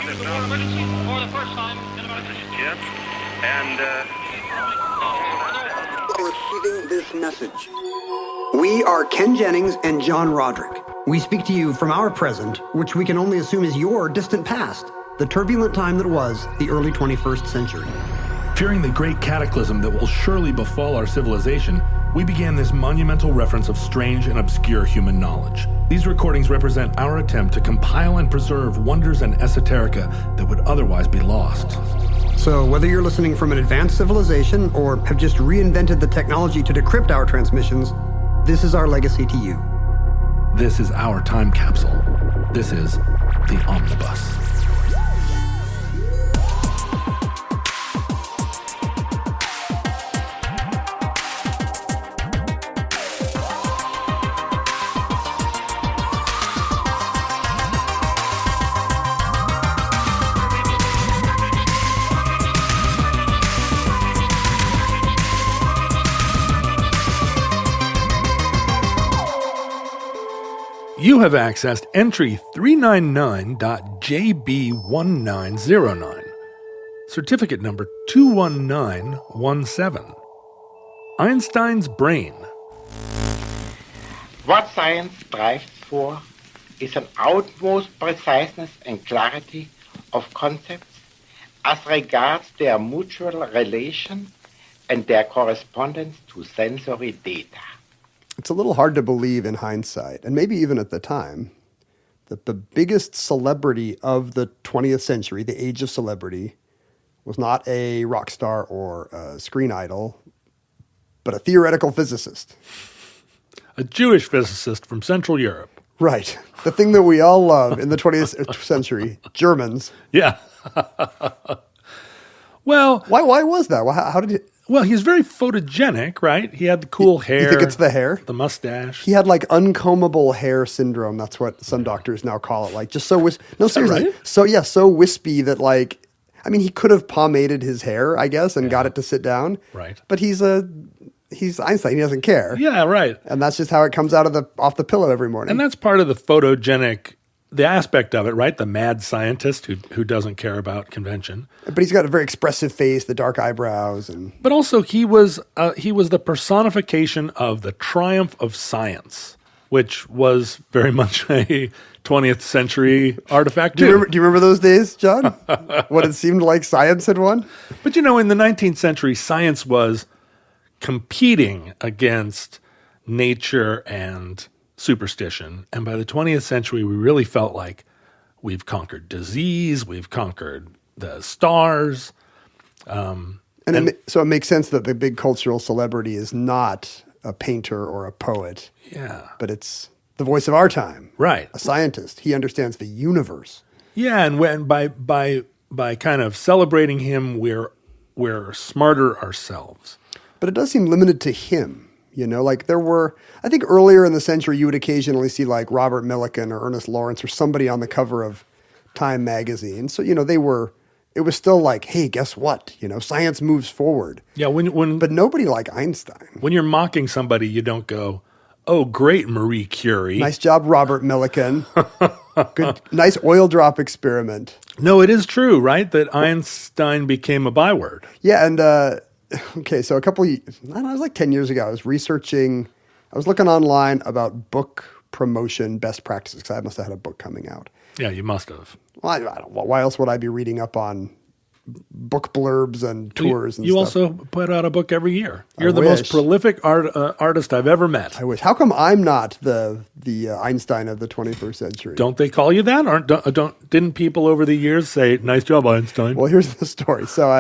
emergency for the first time in about... This is Jim, and Receiving this message. We are Ken Jennings and John Roderick. We speak to you from our present, which we can only assume is your distant past, the turbulent time that was the early 21st century. Fearing the great cataclysm that will surely befall our civilization, we began this monumental reference of strange and obscure human knowledge. These recordings represent our attempt to compile and preserve wonders and esoterica that would otherwise be lost. So whether you're listening from an advanced civilization or have just reinvented the technology to decrypt our transmissions, this is our legacy to you. This is our time capsule. This is the Omnibus. You have accessed entry 399.JB1909, certificate number 21917. Einstein's brain. What science strives for is an utmost preciseness and clarity of concepts as regards their mutual relation and their correspondence to sensory data. It's a little hard to believe in hindsight, and maybe even at the time, that the biggest celebrity of the 20th century, the age of celebrity, was not a rock star or a screen idol, but a theoretical physicist. A Jewish physicist from Central Europe. Right. The thing that we all love in the 20th century, Germans. Yeah. Well... Why was that? How did it... Well, he's very photogenic, right? He had the cool hair. You think it's the hair? The mustache. He had like uncombable hair syndrome. That's what some doctors now call it. Like just so no, seriously. Right? So wispy that like, I mean, he could have pomaded his hair, I guess, and got it to sit down. Right. But he's Einstein. He doesn't care. Yeah, right. And that's just how it comes out of off the pillow every morning. And that's part of the photogenic, the aspect of it, right? The mad scientist who doesn't care about convention. But he's got a very expressive face, the dark eyebrows, and. But also he was the personification of the triumph of science, which was very much a 20th century artifact too. Do you remember those days, John? What it seemed like science had won? But in the 19th century, science was competing against nature and superstition. And by the 20th century, we really felt like we've conquered disease, we've conquered the stars. So it makes sense that the big cultural celebrity is not a painter or a poet. Yeah. But it's the voice of our time. Right. A scientist. He understands the universe. Yeah, and by kind of celebrating him, we're smarter ourselves. But it does seem limited to him. You know, like I think earlier in the century, you would occasionally see like Robert Millikan or Ernest Lawrence or somebody on the cover of Time magazine. So, it was still like, hey, guess what? Science moves forward. Yeah, but nobody like Einstein. When you're mocking somebody, you don't go, oh, great, Marie Curie. Nice job, Robert Millikan. Good, nice oil drop experiment. No, it is true, right? That Einstein became a byword. Yeah, and okay, so it was like 10 years ago, I was looking online about book promotion best practices, because I must have had a book coming out. Yeah, you must have. Well, I don't, why else would I be reading up on book blurbs and tours and stuff? You also put out a book every year. You're the most prolific artist I've ever met. I wish. How come I'm not the Einstein of the 21st century? Don't they call you that? Didn't people over the years say, nice job, Einstein? Well, here's the story. So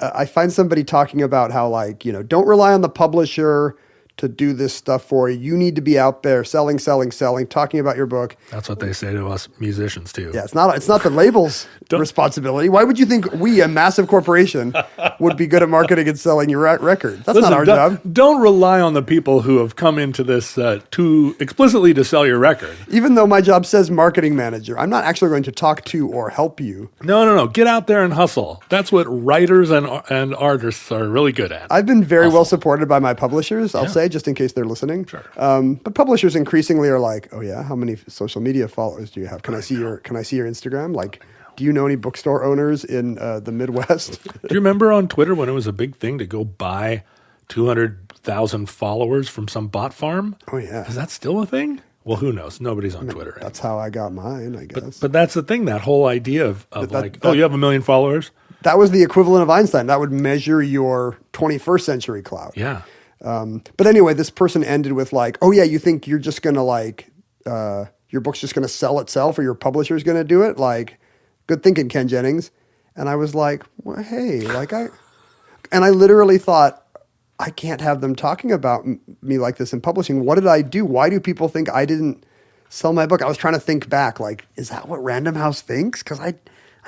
I find somebody talking about how, like, don't rely on the publisher to do this stuff for you. You need to be out there selling, talking about your book. That's what they say to us musicians too. Yeah, it's not the label's responsibility. Why would you think we, a massive corporation, would be good at marketing and selling your record? That's not our job. Don't rely on the people who have come into this explicitly to sell your record. Even though my job says marketing manager, I'm not actually going to talk to or help you. No. Get out there and hustle. That's what writers and artists are really good at. I've been very well supported by my publishers. I'll say say, just in case they're listening. Sure. But publishers increasingly are like, oh yeah, how many social media followers do you have? Can I see your Instagram? Like, do you know any bookstore owners in the Midwest? Do you remember on Twitter when it was a big thing to go buy 200,000 followers from some bot farm? Oh yeah. Is that still a thing? Well, who knows? Nobody's on Twitter anymore. That's how I got mine, I guess. But that's the thing, that whole idea of you have 1 million followers? That was the equivalent of Einstein. That would measure your 21st century clout. Yeah. But anyway, this person ended with like, oh yeah, you think you're just going to like, your book's just going to sell itself or your publisher's going to do it? Like, good thinking, Ken Jennings. And I was like, well, hey, like I literally thought, I can't have them talking about me like this in publishing. What did I do? Why do people think I didn't sell my book? I was trying to think back, like, is that what Random House thinks? Because I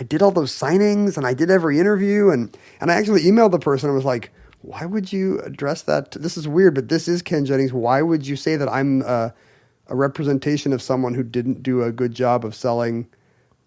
did all those signings and I did every interview. And I actually emailed the person and was like, why would you address that? This is weird, but this is Ken Jennings. Why would you say that I'm a representation of someone who didn't do a good job of selling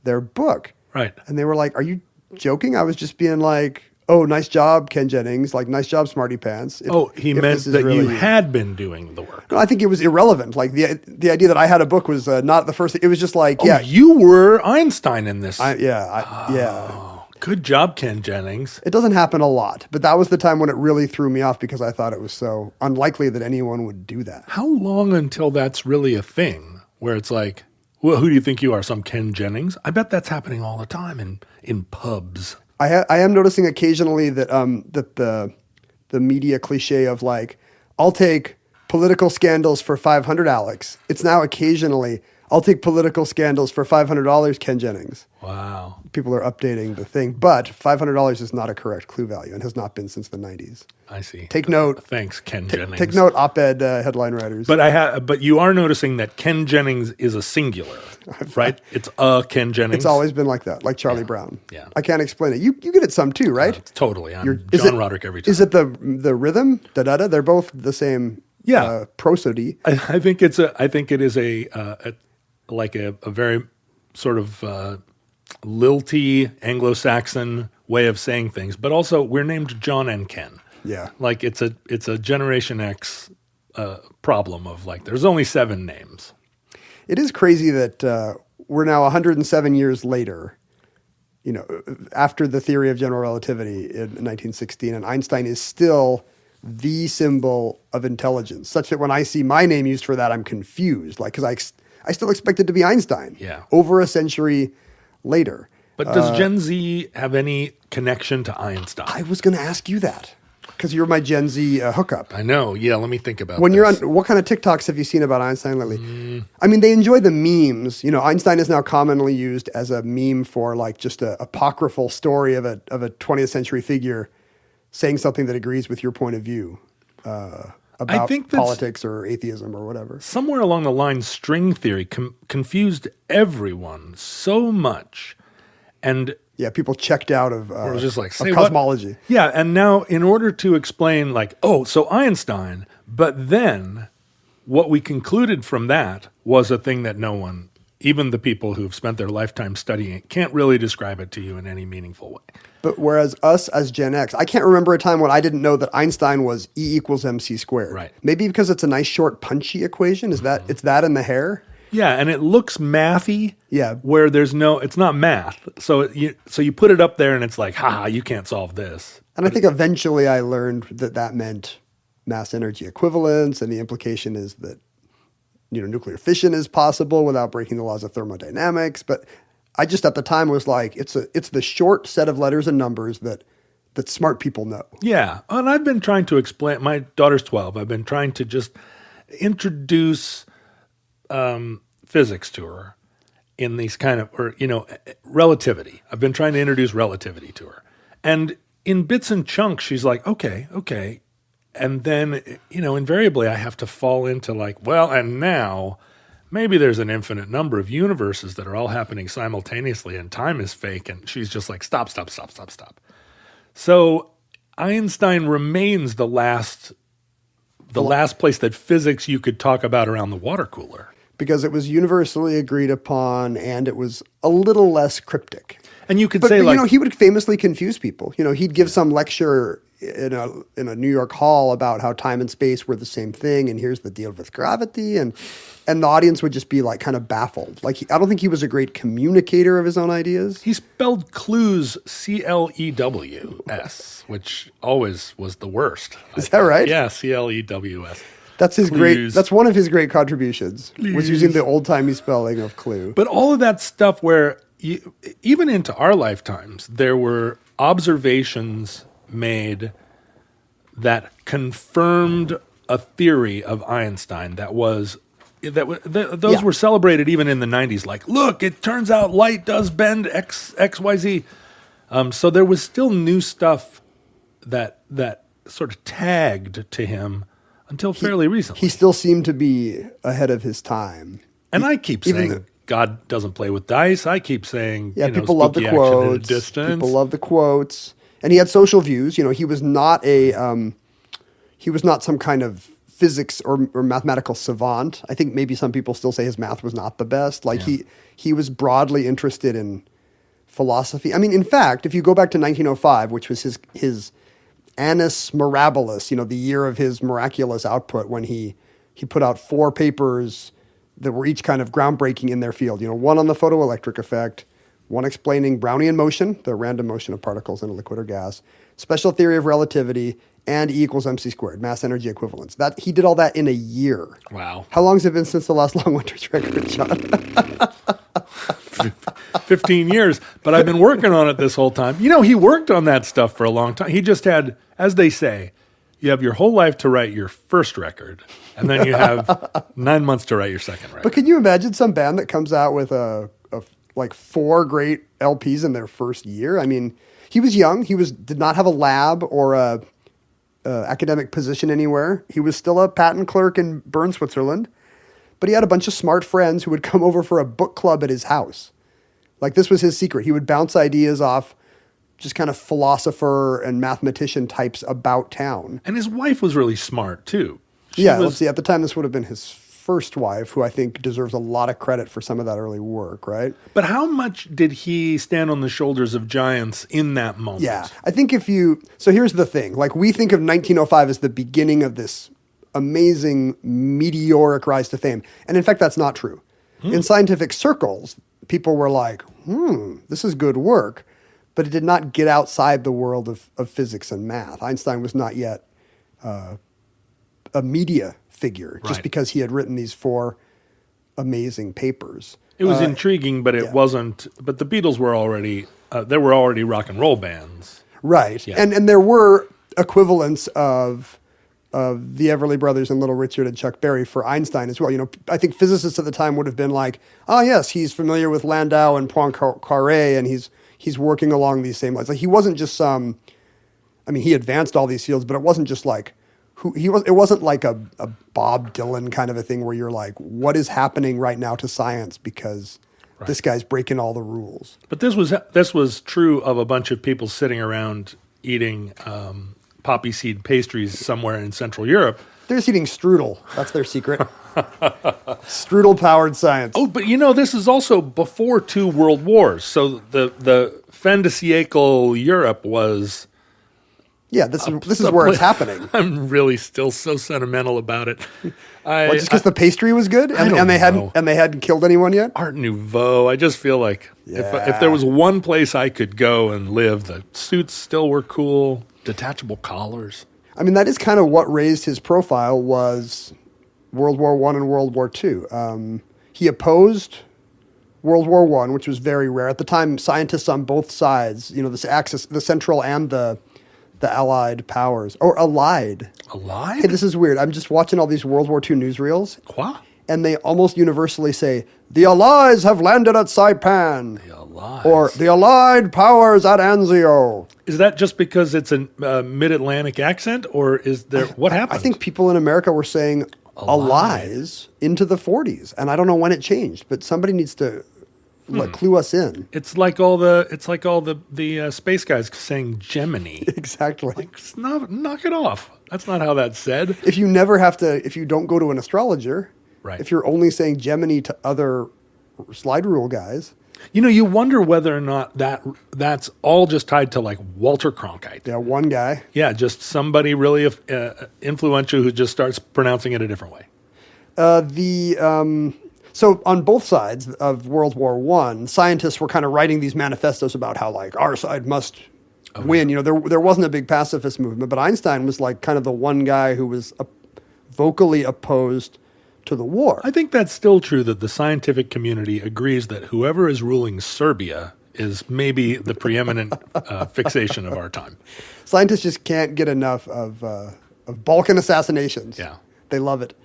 their book? Right. And they were like, are you joking? I was just being like, oh, nice job, Ken Jennings. Like, nice job, Smarty Pants. He meant that really you had been doing the work. No, I think it was irrelevant. Like, the idea that I had a book was not the first thing. It was just like, yeah. You were Einstein in this. Yeah. Good job, Ken Jennings. It doesn't happen a lot, but that was the time when it really threw me off because I thought it was so unlikely that anyone would do that. How long until that's really a thing where it's like, well, who do you think you are, some Ken Jennings? I bet that's happening all the time in pubs. I am noticing occasionally that that the media cliche of like, I'll take political scandals for $500, Alex. It's now occasionally, I'll take political scandals for $500, Ken Jennings. Wow. People are updating the thing, but $500 is not a correct clue value and has not been since the 90s. I see. Take note. Thanks, Ken Jennings. Take note, op-ed headline writers. But you are noticing that Ken Jennings is a singular, right? It's a Ken Jennings. It's always been like that, like Charlie Brown. Yeah. I can't explain it. You get it some too, right? Totally. I'm John Roderick every time. Is it the rhythm? Da-da-da? They're both the same prosody. I think it is a very sort of lilty Anglo-Saxon way of saying things, but also we're named John and Ken. Yeah. Like it's a Generation X problem of like there's only 7 names. It is crazy that we're now 107 years later, after the theory of general relativity in 1916, and Einstein is still the symbol of intelligence, such that when I see my name used for that, I'm confused. Like, because I still expect it to be Einstein. Yeah. Over a century later. But does Gen Z have any connection to Einstein? I was going to ask you that because you're my Gen Z hookup. I know. Yeah, let me think about when this. You're on, what kind of TikToks have you seen about Einstein lately? I mean, they enjoy the memes. Einstein is now commonly used as a meme for like just a apocryphal story of a 20th century figure saying something that agrees with your point of view about politics or atheism or whatever. Somewhere along the line, string theory confused everyone so much. And yeah, people checked out of just like, of cosmology. What? Yeah, and now in order to explain like, so Einstein, but then what we concluded from that was a thing that no one, even the people who've spent their lifetime studying it, can't really describe it to you in any meaningful way. But whereas us as Gen X, I can't remember a time when I didn't know that Einstein was E = mc squared. Right. Maybe because it's a nice, short, punchy equation. Is that it's that in the hair? Yeah, and it looks mathy. Yeah. Where it's not math. So you put it up there and it's like, haha, you can't solve this. And I think eventually I learned that meant mass energy equivalence, and the implication is that nuclear fission is possible without breaking the laws of thermodynamics. But I just at the time was like, it's the short set of letters and numbers that smart people know. Yeah, and I've been trying to explain. My daughter's 12. I've been trying to just introduce physics to her in these kind of, relativity. I've been trying to introduce relativity to her. And in bits and chunks, she's like, okay. And then, invariably I have to fall into like, well, and now maybe there's an infinite number of universes that are all happening simultaneously and time is fake. And she's just like, stop. So Einstein remains the last place that physics you could talk about around the water cooler. Because it was universally agreed upon and it was a little less cryptic. And you could say he would famously confuse people. He'd give some lecture in a New York hall about how time and space were the same thing, and here's the deal with gravity, and the audience would just be like kind of baffled. Like I don't think he was a great communicator of his own ideas. He spelled clues Clews, which always was the worst. Is that right? Yeah, Clews. That's his Clues. great. That's one of his great contributions. Was using the old timey spelling of clue. But all of that stuff where even into our lifetimes, there were observations made that confirmed a theory of Einstein those were celebrated even in the 90s. Like, look, it turns out light does bend X, Y, Z. So there was still new stuff that sort of tagged to him until fairly recently. He still seemed to be ahead of his time. And I keep saying God doesn't play with dice. I keep saying, people love the spooky action at a quotes. distance. People love the quotes. And he had social views. He was not some kind of physics or mathematical savant. I think maybe some people still say his math was not the best. He was broadly interested in philosophy. I mean, in fact, if you go back to 1905, which was his annus mirabilis, the year of his miraculous output, when he put out 4 papers that were each kind of groundbreaking in their field. One on the photoelectric effect, one explaining Brownian motion, the random motion of particles in a liquid or gas, special theory of relativity, and E equals mc squared, mass energy equivalence. That he did all that in a year. Wow. How long has it been since the last Long Winters record, John? 15 years, but I've been working on it this whole time. He worked on that stuff for a long time. He just had, as they say, you have your whole life to write your first record, and then you have 9 months to write your second record. But can you imagine some band that comes out with like 4 great LPs in their first year? I mean, he was young. He did not have a lab or a academic position anywhere. He was still a patent clerk in Bern, Switzerland. But he had a bunch of smart friends who would come over for a book club at his house. Like, this was his secret. He would bounce ideas off just kind of philosopher and mathematician types about town. And his wife was really smart, too. Let's see. At the time, this would have been his first wife, who I think deserves a lot of credit for some of that early work, right? But how much did he stand on the shoulders of giants in that moment? Yeah. I think so here's the thing. Like, we think of 1905 as the beginning of this amazing meteoric rise to fame. And in fact, that's not true. In scientific circles, people were like, this is good work. But it did not get outside the world of physics and math. Einstein was not yet a media figure, just because he had written these 4 amazing papers. It was intriguing, but it wasn't. But the Beatles were already there were already rock and roll bands, right? Yeah. And there were equivalents of the Everly Brothers and Little Richard and Chuck Berry for Einstein as well. I think physicists at the time would have been like, oh yes, he's familiar with Landau and Poincaré, and he's working along these same lines. Like, he wasn't just he advanced all these fields, but it wasn't just like it wasn't like a Bob Dylan kind of a thing where you're like, what is happening right now to science because this guy's breaking all the rules. But this was true of a bunch of people sitting around eating poppy seed pastries somewhere in Central Europe. They're just eating strudel. That's their secret. Strudel-powered science. Oh, but this is also before 2 world wars. So the fin de siècle Europe was... Yeah, this is where it's happening. I'm really still so sentimental about it. Just because the pastry was good and they hadn't killed anyone yet? Art Nouveau. I just feel like if there was one place I could go and live, the suits still were cool, detachable collars. I mean, that is kind of what raised his profile, was World War I and World War II. He opposed World War I, which was very rare. At the time, scientists on both sides, this axis, the Central and the Allied powers, or Allied. Allied? Hey, this is weird. I'm just watching all these World War II newsreels. Quoi? And they almost universally say, the Allies have landed at Saipan. The Allies. Or the Allied powers at Anzio. Is that just because it's a mid-Atlantic accent, or is there, what happened? I think people in America were saying Allies into the 40s. And I don't know when it changed, but somebody needs to clue us in. It's like all the space guys saying Gemini. Exactly. Like, knock it off. That's not how that's said. If you don't go to an astrologer, if you're only saying Gemini to other slide rule guys, You wonder whether or not that's all just tied to like Walter Cronkite. Yeah, one guy. Yeah, just somebody really influential who just starts pronouncing it a different way. So on both sides of World War I, scientists were kind of writing these manifestos about how like our side must win. There wasn't a big pacifist movement, but Einstein was like kind of the one guy who was vocally opposed to the war. I think that's still true, that the scientific community agrees that whoever is ruling Serbia is maybe the preeminent fixation of our time. Scientists just can't get enough of Balkan assassinations. Yeah. They love it.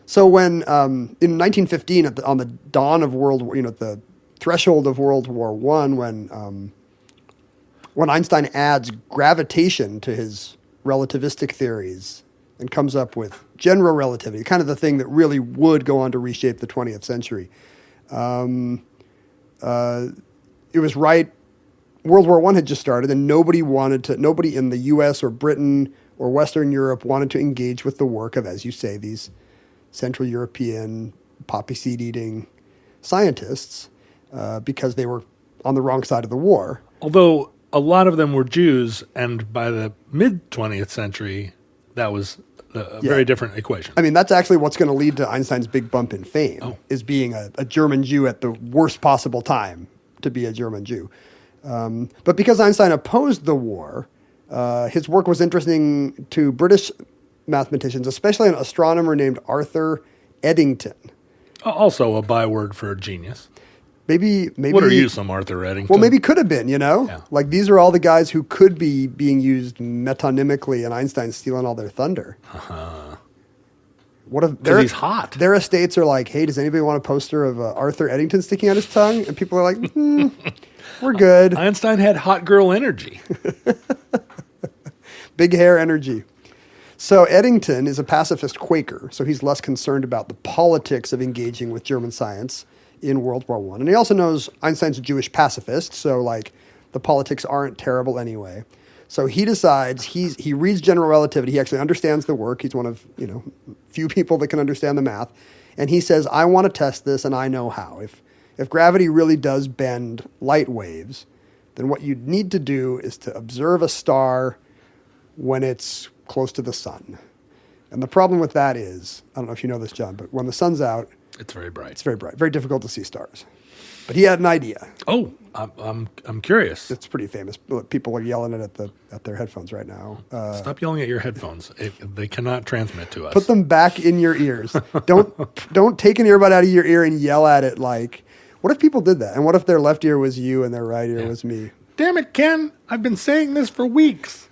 So when in 1915, on the dawn of World War, at the threshold of World War I, when Einstein adds gravitation to his relativistic theories and comes up with general relativity, kind of the thing that really would go on to reshape the 20th century, it was right. World War I had just started, and nobody in the U.S. or Britain or Western Europe wanted to engage with the work of, as you say, these Central European poppy seed eating scientists because they were on the wrong side of the war. Although a lot of them were Jews, and by the mid-20th century, that was a very different equation. I mean, that's actually what's going to lead to Einstein's big bump in fame, is being a German Jew at the worst possible time to be a German Jew. But because Einstein opposed the war, his work was interesting to British mathematicians, especially an astronomer named Arthur Eddington. Also a byword for genius. Maybe. What are you, some Arthur Eddington? Well, maybe could have been, Yeah. Like these are all the guys who could be being used metonymically, and Einstein's stealing all their thunder. What if he's hot? Their estates are like, hey, does anybody want a poster of Arthur Eddington sticking out his tongue? And people are like, we're good. Einstein had hot girl energy. Big hair energy. So Eddington is a pacifist Quaker, so he's less concerned about the politics of engaging with German science in World War I. And he also knows Einstein's a Jewish pacifist, so like the politics aren't terrible anyway. So he decides, he reads general relativity, he actually understands the work, he's one of, few people that can understand the math, and he says, I want to test this and I know how. If gravity really does bend light waves, then what you need to do is to observe a star when it's close to the sun. And the problem with that is, I don't know if you know this, John, but when the sun's out, it's very bright. It's very bright. Very difficult to see stars. But he had an idea. Oh, I'm curious. It's pretty famous. People are yelling it at their headphones right now. Stop yelling at your headphones. They cannot transmit to us. Put them back in your ears. Don't take an earbud out of your ear and yell at it like, what if people did that? And what if their left ear was you and their right ear was me? Damn it, Ken. I've been saying this for weeks.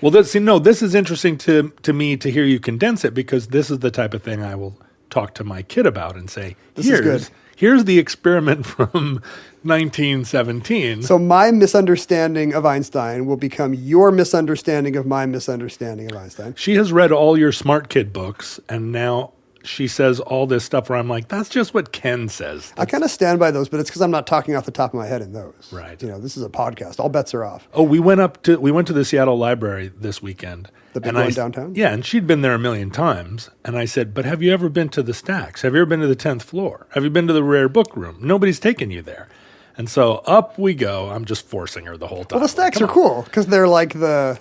Well, this is interesting to me to hear you condense it, because this is the type of thing I will talk to my kid about and say, this is good. Here's the experiment from 1917. So my misunderstanding of Einstein will become your misunderstanding of my misunderstanding of Einstein. She has read all your smart kid books, and now she says all this stuff where I'm like, that's just what Ken says. I kind of stand by those, but it's because I'm not talking off the top of my head in those. Right. This is a podcast. All bets are off. Oh, we went to the Seattle Library this weekend. The big one downtown? Yeah, and she'd been there a million times. And I said, but have you ever been to the stacks? Have you ever been to the 10th floor? Have you been to the rare book room? Nobody's taken you there. And so up we go. I'm just forcing her the whole time. Well, the stacks are cool because they're like the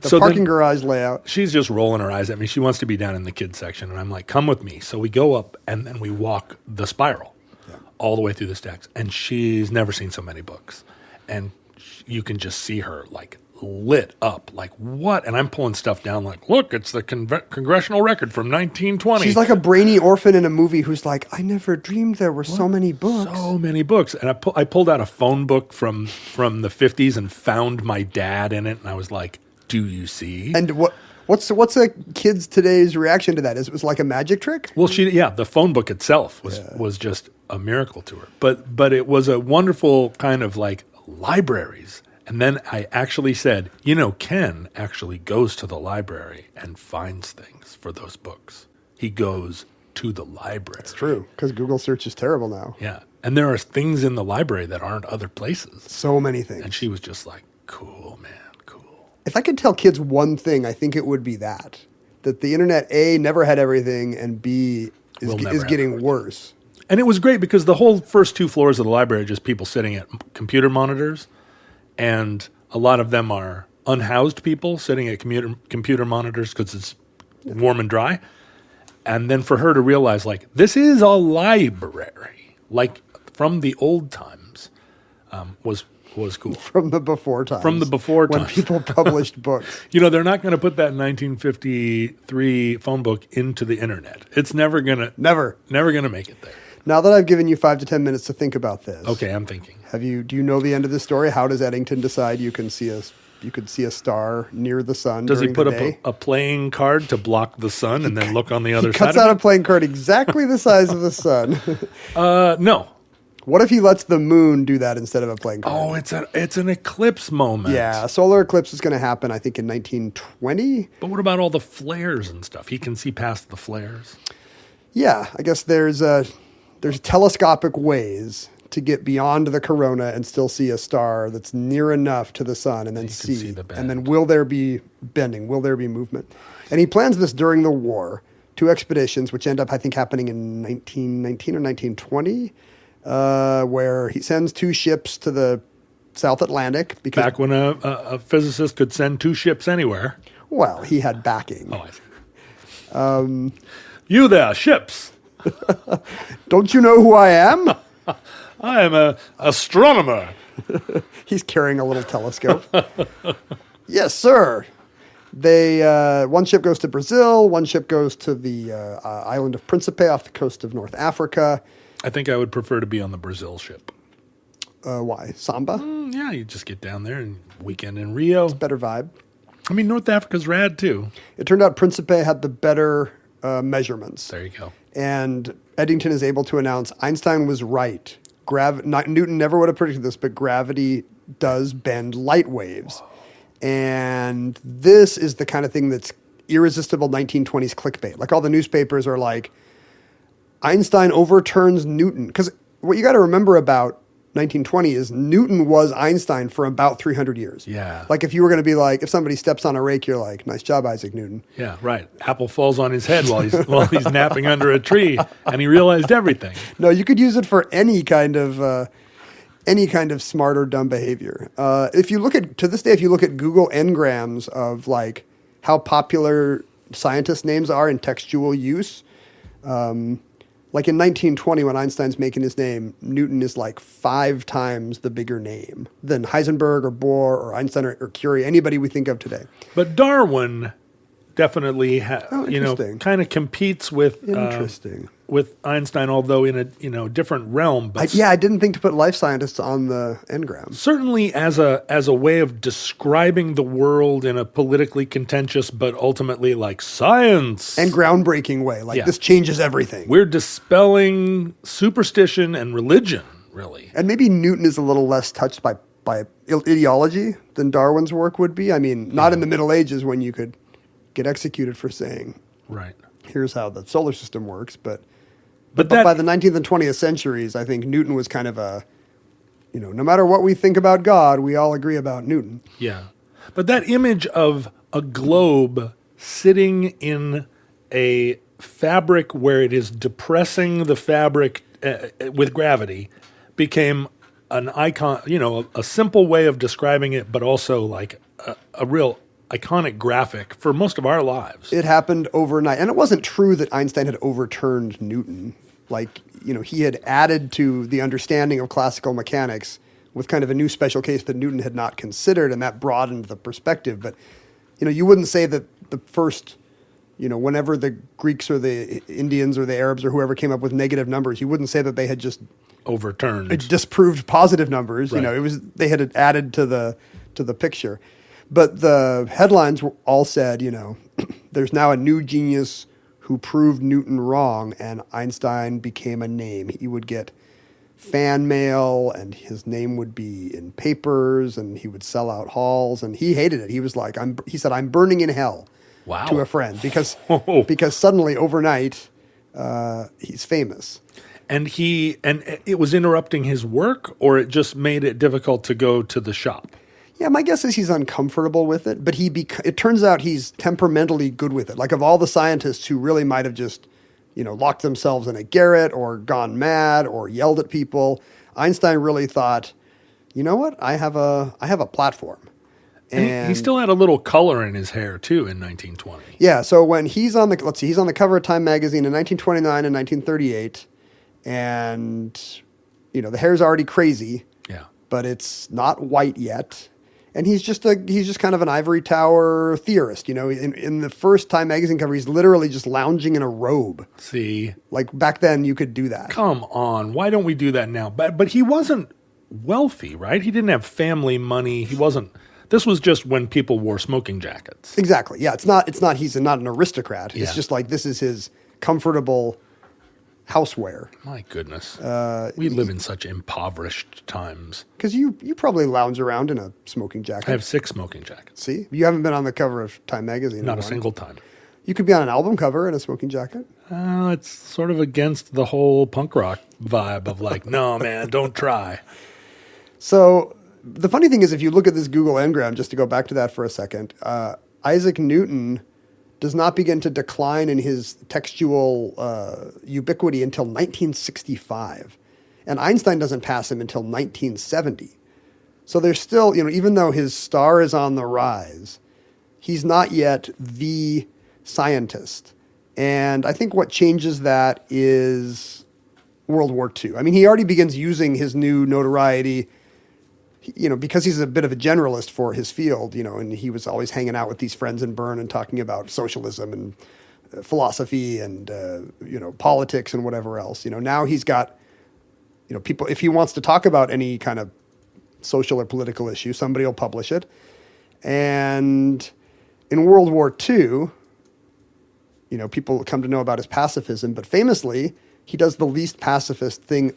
parking garage layout. She's just rolling her eyes at me. She wants to be down in the kids section. And I'm like, come with me. So we go up and then we walk the spiral all the way through the stacks. And she's never seen so many books. And you can just see her like lit up, like what? And I'm pulling stuff down like, look, it's the congressional record from 1920. She's like a brainy orphan in a movie who's like, I never dreamed there were so many books. So many books. And I pulled out a phone book from the 50s and found my dad in it. And I was like, do you see? And what's a kid's today's reaction to that? Is it was like a magic trick? Well, the phone book itself was just a miracle to her. But it was a wonderful kind of like libraries. And then I actually said, Ken actually goes to the library and finds things for those books. He goes to the library. It's true, because Google search is terrible now. Yeah. And there are things in the library that aren't other places. So many things. And she was just like, cool, man, cool. If I could tell kids one thing, I think it would be that the internet, A, never had everything, and B, is getting worse. And it was great because the whole first 2 floors of the library are just people sitting at computer monitors, and a lot of them are unhoused people sitting at computer monitors because it's warm and dry. And then for her to realize, like, this is a library, like from the old times, was cool. From the before times. From the before when times. people published books. You know, they're not going to put that 1953 phone book into the internet. It's never going to make it there. Now that I've given you 5 to 10 minutes to think about this. Okay, I'm thinking. Do you know the end of the story? How does Eddington decide you could see a star near the sun? Does he during put the day? a playing card to block the sun and then look on the other He side? cuts out a playing card exactly the size of the sun. No. What if he lets the moon do that instead of a playing card? Oh, it's an eclipse moment. Yeah, a solar eclipse is going to happen, I think, in 1920. But what about all the flares and stuff? He can see past the flares. Yeah, I guess there's telescopic ways to get beyond the corona and still see a star that's near enough to the sun, and then see the bend. and then will there be bending? Will there be movement? And he plans this during the war, 2 expeditions, which end up, I think, happening in 1919 or 1920, where he sends 2 ships to the South Atlantic. Because, back when a physicist could send 2 ships anywhere. Well, he had backing. Oh, I see. You there, ships. Don't you know who I am? I am an astronomer. He's carrying a little telescope. Yes, sir. They one ship goes to Brazil, one ship goes to the island of Principe off the coast of North Africa. I think I would prefer to be on the Brazil ship. Why? Samba? Yeah, you just get down there and weekend in Rio. Better vibe. I mean, North Africa's rad too. It turned out Principe had the better measurements. There you go. And Eddington is able to announce Einstein was right. Newton never would have predicted this, but gravity does bend light waves. Whoa. And this is the kind of thing that's irresistible 1920s clickbait. Like all the newspapers are like, Einstein overturns Newton. Because what you got to remember about 1920 is Newton was Einstein for about 300 years. Yeah. Like if you were going to be like, if somebody steps on a rake, you're like, nice job, Isaac Newton. Yeah, right. Apple falls on his head while he's napping under a tree, and he realized everything. No, you could use it for any kind of smart or dumb behavior. If you look at, to this day, if you look at Google Ngrams of like how popular scientist names are in textual use, like in 1920 when Einstein's making his name, Newton is like 5 times the bigger name than Heisenberg or Bohr or Einstein or Curie, anybody we think of today. But Darwin definitely kind of competes with with Einstein, although in a different realm. But I didn't think to put life scientists on the Ngram. Certainly as a way of describing the world in a politically contentious but ultimately like science And groundbreaking way. Like this changes everything. We're dispelling superstition and religion, really. And maybe Newton is a little less touched by ideology than Darwin's work would be. I mean, not in the Middle Ages when you could get executed for saying, right, here's how the solar system works, but that, by the 19th and 20th centuries, I think Newton was kind of a, no matter what we think about God, we all agree about Newton. Yeah. But that image of a globe sitting in a fabric where it is depressing the fabric with gravity became an icon, a simple way of describing it, but also like a real iconic graphic for most of our lives. It happened overnight. And it wasn't true that Einstein had overturned Newton. Like, he had added to the understanding of classical mechanics with kind of a new special case that Newton had not considered, and that broadened the perspective. But, you wouldn't say that the first, whenever the Greeks or the Indians or the Arabs or whoever came up with negative numbers, you wouldn't say that they had just overturned, disproved positive numbers. Right. It was, they had added to the picture. But the headlines all said, there's now a new genius who proved Newton wrong, and Einstein became a name. He would get fan mail, and his name would be in papers, and he would sell out halls, and he hated it. He was like, he said, I'm burning in hell to a friend because suddenly overnight he's famous. And it was interrupting his work, or it just made it difficult to go to the shop? Yeah, my guess is he's uncomfortable with it, but it turns out he's temperamentally good with it. Like of all the scientists who really might have just, locked themselves in a garret or gone mad or yelled at people. Einstein really thought, you know what? I have a platform. And he still had a little color in his hair too in 1920. Yeah, so when he's on the cover of Time magazine in 1929 and 1938, and the hair's already crazy. Yeah. But it's not white yet. And he's just kind of an ivory tower theorist, In the first Time magazine cover, he's literally just lounging in a robe. See, like back then, you could do that. Come on, why don't we do that now? But he wasn't wealthy, right? He didn't have family money. He wasn't. This was just when people wore smoking jackets. Exactly. Yeah, it's not. He's not an aristocrat. Yeah. It's just like this is his comfortable houseware. My goodness, we live in such impoverished times. Because you probably lounge around in a smoking jacket. I have 6 smoking jackets. See, you haven't been on the cover of Time magazine. Not a single time. You could be on an album cover in a smoking jacket. It's sort of against the whole punk rock vibe of like, no, man, don't try. So the funny thing is, if you look at this Google Ngram, just to go back to that for a second, Isaac Newton does not begin to decline in his textual ubiquity until 1965. And Einstein doesn't pass him until 1970. So there's still, even though his star is on the rise, he's not yet the scientist. And I think what changes that is World War II. I mean, he already begins using his new notoriety, because he's a bit of a generalist for his field, and he was always hanging out with these friends in Bern and talking about socialism and philosophy and, politics and whatever else. Now he's got, people, if he wants to talk about any kind of social or political issue, somebody will publish it. And in World War II, people come to know about his pacifism, but famously, he does the least pacifist thing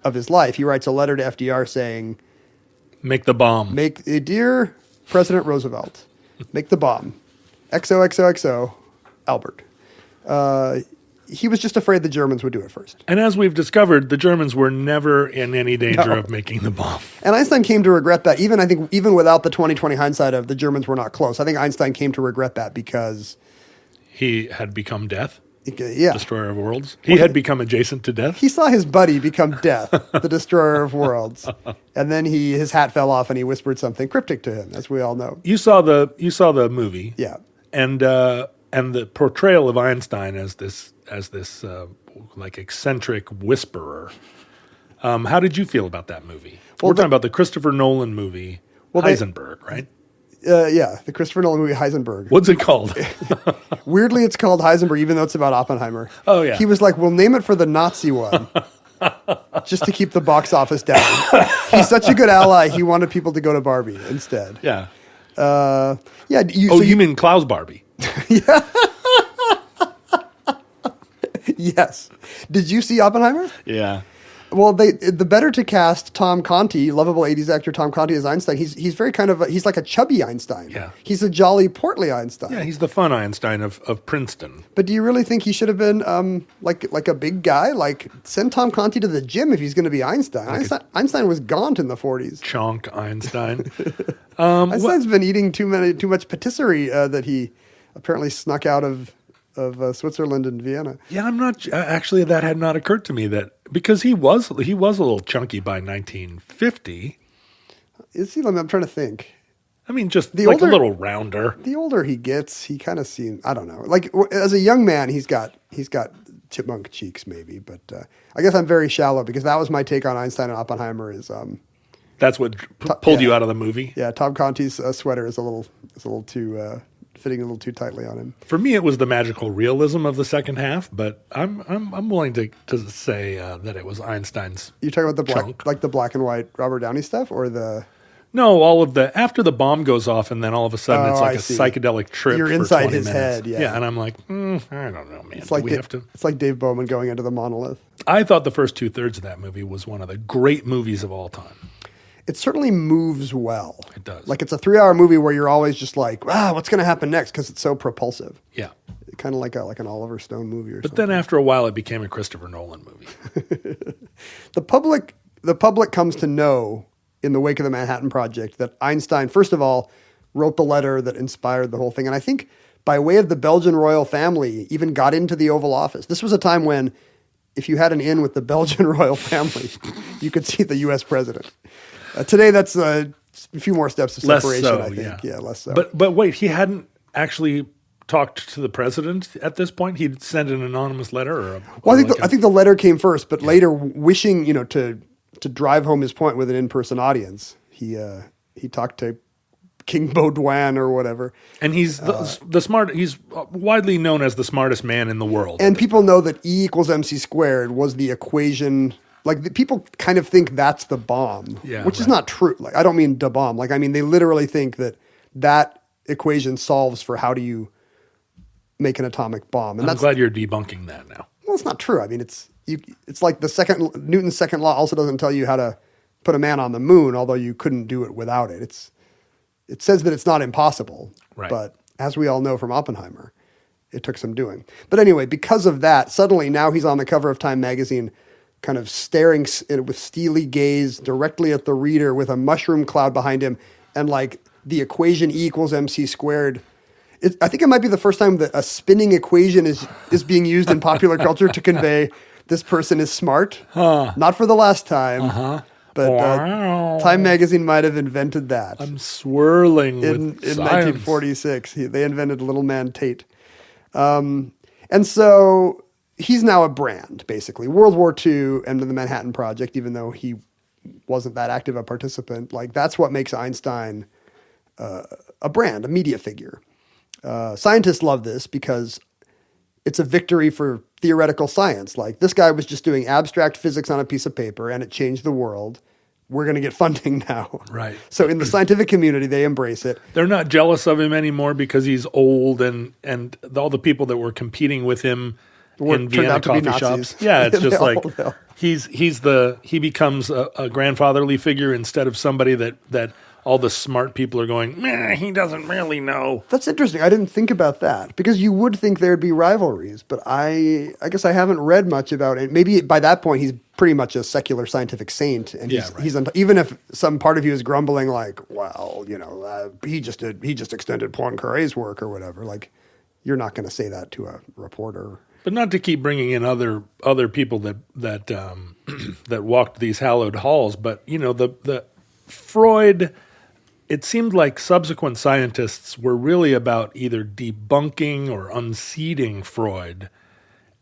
of his life. He writes a letter to FDR saying, make the bomb. Dear President Roosevelt, make the bomb. XOXOXO, Albert. He was just afraid the Germans would do it first. And as we've discovered, the Germans were never in any danger of making the bomb. And Einstein came to regret that, even without the 20/20 hindsight of the Germans were not close. I think Einstein came to regret that because he had become death. Yeah. Destroyer of worlds. He had become adjacent to death. He saw his buddy become Death, the destroyer of worlds. And then his hat fell off and he whispered something cryptic to him, as we all know. You saw the movie. Yeah. And the portrayal of Einstein as this like eccentric whisperer. How did you feel about that movie? We're talking about the Christopher Nolan movie, Heisenberg, right? Yeah, the Christopher Nolan movie Heisenberg. What's it called? Weirdly, it's called Heisenberg, even though it's about Oppenheimer. Oh, yeah. He was like, we'll name it for the Nazi one, just to keep the box office down. He's such a good ally, he wanted people to go to Barbie instead. Yeah. Yeah. You mean Klaus Barbie? Yeah. Yes. Did you see Oppenheimer? Yeah. Well, the better to cast Tom Conti, lovable 80s actor Tom Conti as Einstein. He's very he's like a chubby Einstein. Yeah. He's a jolly, portly Einstein. Yeah, he's the fun Einstein of Princeton. But do you really think he should have been like a big guy? Like, send Tom Conti to the gym if he's going to be Einstein. Einstein was gaunt in the 40s. Chonk Einstein. Einstein's been eating too much patisserie that he apparently snuck out of Switzerland and Vienna. Yeah, I'm not actually. That had not occurred to me that because he was a little chunky by 1950. Is he? I'm trying to think. I mean, just a little rounder. The older he gets, he kind of seems. I don't know. Like as a young man, he's got chipmunk cheeks, maybe. But I guess I'm very shallow because that was my take on Einstein and Oppenheimer. That's what pulled you out of the movie. Yeah, Tom Conti's sweater is a little too. Fitting a little too tightly on him. For me, it was the magical realism of the second half, but I'm willing to say that it was Einstein's. You're talking about the black and white Robert Downey stuff, or the no, all of the after the bomb goes off, and then all of a sudden it's like a psychedelic trip. You're for inside 20 his minutes. head, yeah. And I'm like, I don't know, man. It's like it's like Dave Bowman going into the monolith. I thought the first 2/3 of that movie was one of the great movies of all time. It certainly moves well. It does. Like it's a 3-hour movie where you're always just like, wow, what's going to happen next? Because it's so propulsive. Yeah. Kind of like an Oliver Stone movie or something. But then after a while, it became a Christopher Nolan movie. The public comes to know in the wake of the Manhattan Project that Einstein, first of all, wrote the letter that inspired the whole thing. And I think by way of the Belgian royal family, even got into the Oval Office. This was a time when, if you had an in with the Belgian royal family, you could see the U.S. president. Today, that's a few more steps of separation, Less so, I think. Yeah, less so. But wait, he hadn't actually talked to the president at this point? He'd sent an anonymous letter? I think the letter came first, but later, wishing to drive home his point with an in-person audience, he talked to King Baudouin or whatever. And he's the smart. He's widely known as the smartest man in the world. And people know that E equals MC squared was the equation. Like, people kind of think that's the bomb, which is not true. Like, I don't mean da bomb. Like, I mean, they literally think that equation solves for how do you make an atomic bomb. And I'm glad you're debunking that now. Well, it's not true. I mean, it's like Newton's second law also doesn't tell you how to put a man on the moon, although you couldn't do it without it. It says that it's not impossible, but as we all know from Oppenheimer, it took some doing. But anyway, because of that, suddenly now he's on the cover of Time magazine, kind of staring with steely gaze directly at the reader with a mushroom cloud behind him, and like the equation E equals MC squared. I think it might be the first time that a spinning equation is being used in popular culture to convey this person is smart. Not for the last time. But Time magazine might have invented that. I'm swirling in with science. 1946. They invented Little Man Tate. And so he's now a brand, basically. World War II and the Manhattan Project, even though he wasn't that active a participant, like that's what makes Einstein a brand, a media figure. Scientists love this because it's a victory for theoretical science. Like, this guy was just doing abstract physics on a piece of paper and it changed the world. We're going to get funding now. Right. So in the scientific community, they embrace it. They're not jealous of him anymore because he's old and all the people that were competing with him in Vienna coffee shops. Yeah, it's just like he becomes a grandfatherly figure instead of somebody that all the smart people are going, meh, he doesn't really know. That's interesting. I didn't think about that because you would think there'd be rivalries, but I guess I haven't read much about it. Maybe by that point he's pretty much a secular scientific saint, and he's even if some part of you is grumbling like, well, he just extended Poincaré's work or whatever. Like, you're not going to say that to a reporter. But not to keep bringing in other people that walked these hallowed halls, but the Freud. It seemed like subsequent scientists were really about either debunking or unseating Freud.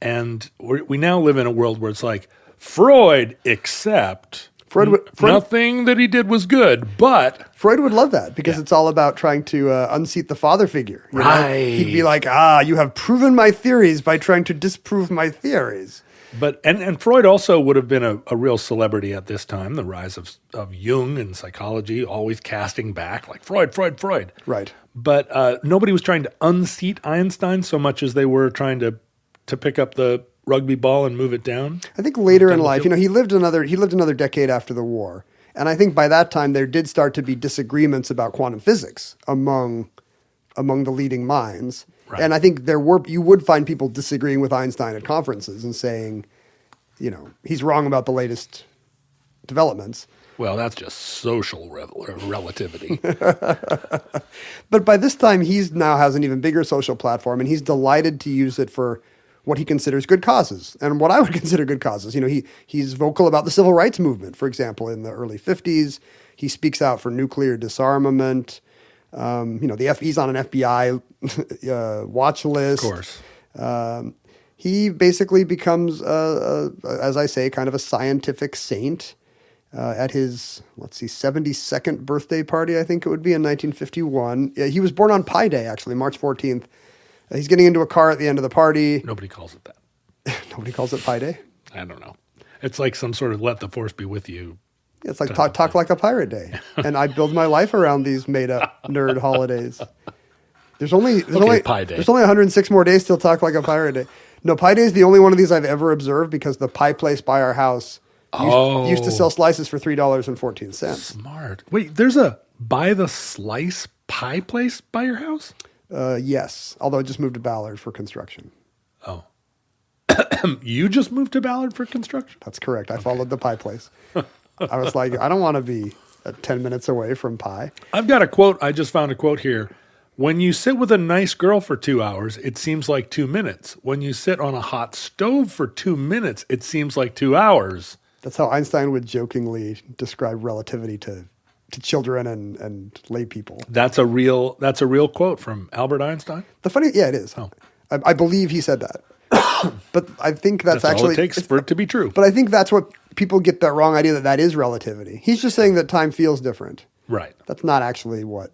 And we now live in a world where it's like, Freud, except nothing that he did was good, but... Freud would love that because it's all about trying to unseat the father figure. Right. He'd be like, you have proven my theories by trying to disprove my theories. But and Freud also would have been a real celebrity at this time, the rise of Jung and psychology, always casting back, like Freud. Right. But nobody was trying to unseat Einstein so much as they were trying to pick up the rugby ball and move it down. I think later in life, he lived another decade after the war. And I think by that time there did start to be disagreements about quantum physics among the leading minds. Right. And I think you would find people disagreeing with Einstein at conferences and saying, he's wrong about the latest developments. Well, that's just social relativity. But by this time, now has an even bigger social platform, and he's delighted to use it for what he considers good causes, and what I would consider good causes. He's vocal about the civil rights movement, for example, in the early 50s. He speaks out for nuclear disarmament. He's on an FBI watch list. Of course. He basically becomes, as I say, kind of a scientific saint at his, 72nd birthday party, I think it would be, in 1951. He was born on Pi Day, actually, March 14th. He's getting into a car at the end of the party. Nobody calls it that. Nobody calls it Pi Day? I don't know. It's like some sort of let the force be with you. It's like talk like a pirate day. And I build my life around these made-up nerd holidays. There's only Pi Day. There's only 106 more days till Talk Like a Pirate Day. No, Pi Day is the only one of these I've ever observed because the pie place by our house used to sell slices for $3.14. Smart. Wait, there's a buy the slice pie place by your house? Yes, although I just moved to Ballard for construction. Oh. You just moved to Ballard for construction? That's correct. I followed the pie place. I was like, I don't want to be 10 minutes away from pie. I've got a quote. I just found a quote here When you sit with a nice girl for 2 hours, it seems like 2 minutes. When you sit on a hot stove for 2 minutes, it seems like 2 hours. That's how Einstein would jokingly describe relativity to children and lay people. That's a real quote from Albert Einstein. It is. Oh. I believe he said that. But I think that's all actually it takes for it to be true. But I think that's what people get that wrong idea that is relativity. He's just saying that time feels different. Right. That's not actually what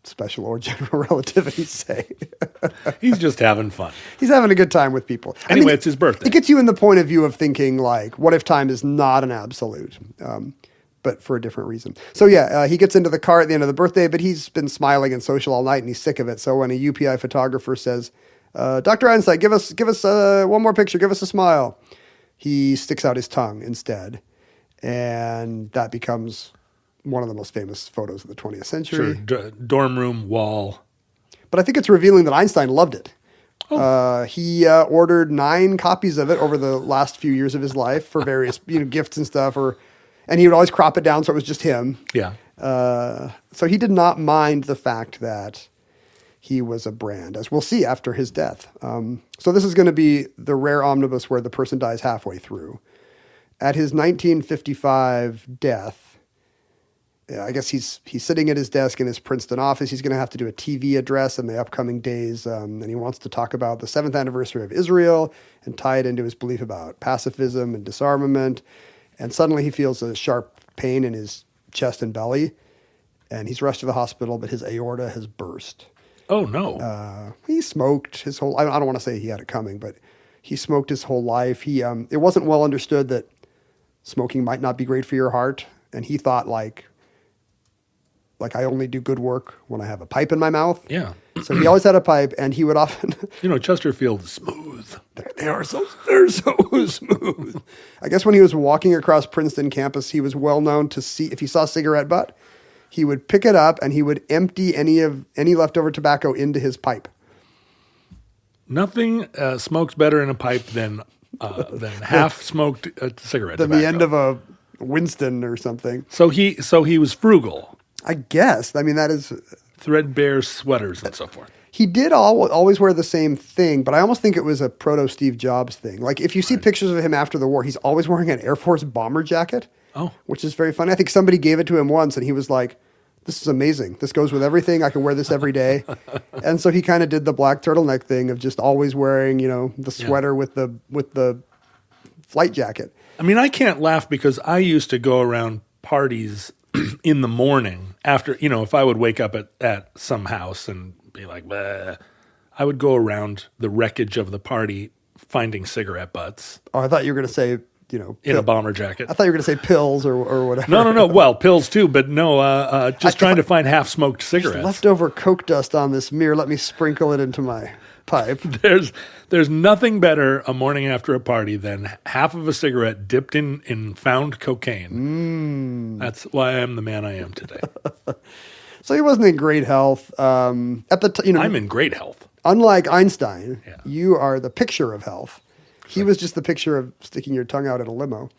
special or general relativity say. He's just having fun. He's having a good time with people. Anyway, it's his birthday. It gets you in the point of view of thinking like, what if time is not an absolute? But for a different reason. So he gets into the car at the end of the birthday, but he's been smiling and social all night and he's sick of it. So when a UPI photographer says, Dr. Einstein, give us one more picture, give us a smile, he sticks out his tongue instead. And that becomes one of the most famous photos of the 20th century. Sure, dorm room wall. But I think it's revealing that Einstein loved it. He ordered 9 copies of it over the last few years of his life for various gifts and stuff, and he would always crop it down so it was just him. Yeah. So he did not mind the fact that he was a brand, as we'll see after his death. So this is going to be the rare omnibus where the person dies halfway through. At his 1955 death, I guess he's sitting at his desk in his Princeton office. He's going to have to do a TV address in the upcoming days, and he wants to talk about the 7th anniversary of Israel and tie it into his belief about pacifism and disarmament. And suddenly he feels a sharp pain in his chest and belly, and he's rushed to the hospital, but his aorta has burst. Oh, no. He smoked his whole... I don't want to say he had it coming, but he smoked his whole life. It wasn't well understood that smoking might not be great for your heart, and he thought like I only do good work when I have a pipe in my mouth. Yeah. So he always had a pipe, and he would often... Chesterfield is smooth. They're so smooth. I guess when he was walking across Princeton campus, he was well known to see, if he saw a cigarette butt, he would pick it up and he would empty any leftover tobacco into his pipe. Nothing smokes better in a pipe than half-smoked cigarette Than tobacco. the end of a Winston or something. So he was frugal. I guess. I mean, that is... Threadbare sweaters and so forth. He did always wear the same thing, but I almost think it was a proto-Steve Jobs thing. Like, if you see pictures of him after the war, he's always wearing an Air Force bomber jacket, which is very funny. I think somebody gave it to him once, and he was like, this is amazing. This goes with everything. I can wear this every day. And so he kind of did the black turtleneck thing of just always wearing, the sweater with the flight jacket. I mean, I can't laugh because I used to go around parties in the morning after, if I would wake up at some house and be like, bleh, I would go around the wreckage of the party finding cigarette butts. Oh, I thought you were going to say, in a bomber jacket. I thought you were going to say pills or whatever. No. Well, pills too, but no, trying to find half-smoked cigarettes. Leftover Coke dust on this mirror. Let me sprinkle it into my pipe. There's nothing better a morning after a party than half of a cigarette dipped in found cocaine. That's why I am the man I am today. So he wasn't in great health. I'm in great health. Unlike Einstein, Yeah. you are the picture of health. He was just the picture of sticking your tongue out in a limo.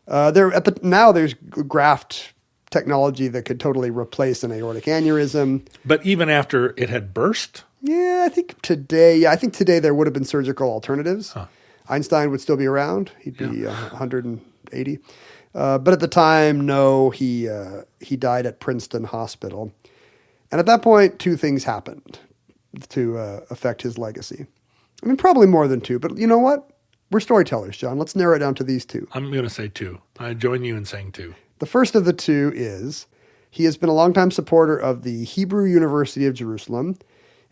Now there's graft technology that could totally replace an aortic aneurysm. But even after it had burst? Yeah, I think today there would have been surgical alternatives. Huh. Einstein would still be around. He'd be 180. But at the time, no, he died at Princeton Hospital. And at that point, 2 things happened to affect his legacy. I mean, probably more than 2, but you know what? We're storytellers, John. Let's narrow it down to these 2. I'm going to say 2. I join you in saying 2. The first of the 2 is he has been a longtime supporter of the Hebrew University of Jerusalem,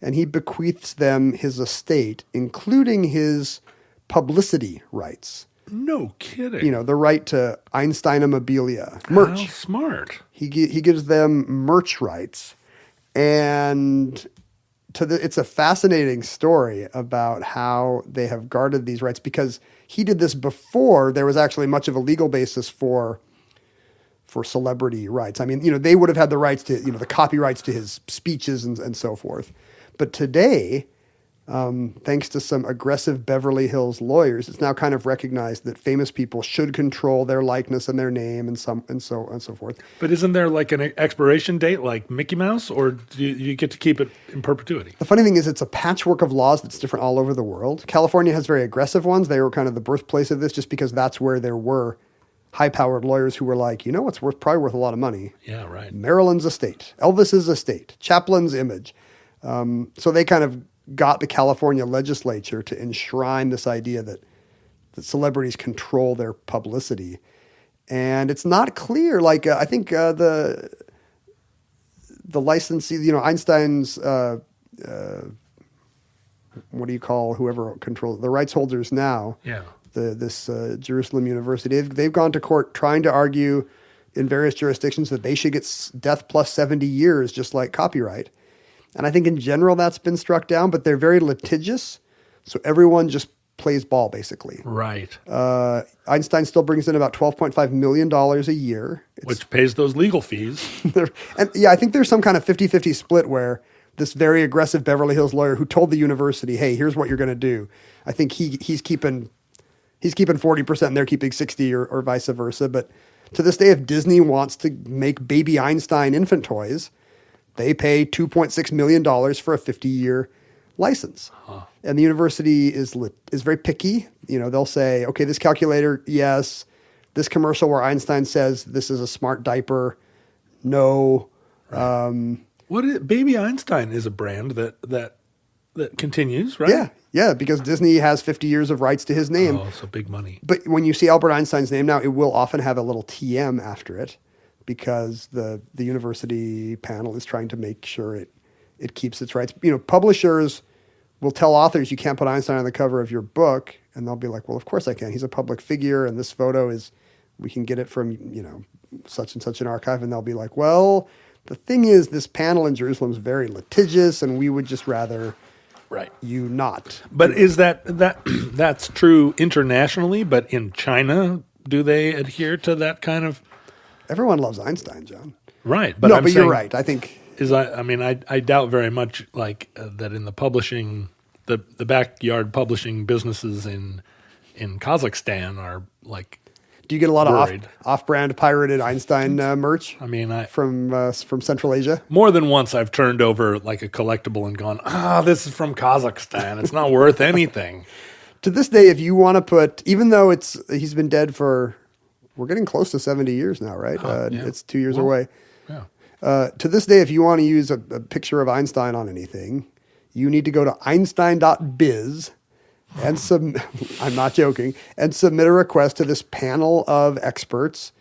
and he bequeaths them his estate, including his publicity rights. No kidding. The right to Einsteinemabilia, merch. How smart. He gives them merch rights, and it's a fascinating story about how they have guarded these rights, because he did this before there was actually much of a legal basis for celebrity rights. I mean, they would have had the rights to, the copyrights to his speeches and so forth. But today, Thanks to some aggressive Beverly Hills lawyers, it's now kind of recognized that famous people should control their likeness and their name and so forth. But isn't there like an expiration date like Mickey Mouse, or do you get to keep it in perpetuity? The funny thing is it's a patchwork of laws that's different all over the world. California has very aggressive ones. They were kind of the birthplace of this just because that's where there were high-powered lawyers who were like, you know what's probably worth a lot of money? Yeah, right. Marilyn's estate, Elvis's estate, Chaplin's image. So they kind of got the California legislature to enshrine this idea that celebrities control their publicity. And it's not clear. Like, I think the licensee, Einstein's, what do you call whoever controls the rights holders now? Yeah. This Jerusalem University, they've gone to court trying to argue in various jurisdictions that they should get death plus 70 years, just like copyright. And I think in general that's been struck down, but they're very litigious. So everyone just plays ball, basically. Right. Einstein still brings in about $12.5 million a year. Which pays those legal fees. And yeah, I think there's some kind of 50-50 split where this very aggressive Beverly Hills lawyer who told the university, hey, here's what you're going to do. I think he's keeping 40% and they're keeping 60 or vice versa. But to this day, if Disney wants to make Baby Einstein infant toys, they pay $2.6 million for a 50-year license. Huh. And the university is very picky. They'll say, okay, this calculator, yes. This commercial where Einstein says this is a smart diaper, no. Right. Baby Einstein is a brand that continues, right? Yeah, because Disney has 50 years of rights to his name. Oh, so big money. But when you see Albert Einstein's name now, it will often have a little TM after it because the university panel is trying to make sure it keeps its rights. Publishers will tell authors you can't put Einstein on the cover of your book, and they'll be like, well, of course I can. He's a public figure, and this photo we can get it from, such and such an archive, and they'll be like, well, the thing is, this panel in Jerusalem is very litigious, and we would just rather you not. But is that's true internationally? But in China, do they adhere to that kind of? Everyone loves Einstein, John. Right, but you're right. I think I doubt very much that in the publishing, the backyard publishing businesses in Kazakhstan are like. Do you get a lot of off-brand pirated Einstein merch? From Central Asia. More than once, I've turned over like a collectible and gone, this is from Kazakhstan. It's not worth anything. To this day, if you want to put, even though he's been dead for, we're getting close to 70 years now, right? Yeah. It's 2 years away. Yeah. To this day, if you want to use a picture of Einstein on anything, you need to go to einstein.biz. And I'm not joking, and submit a request to this panel of experts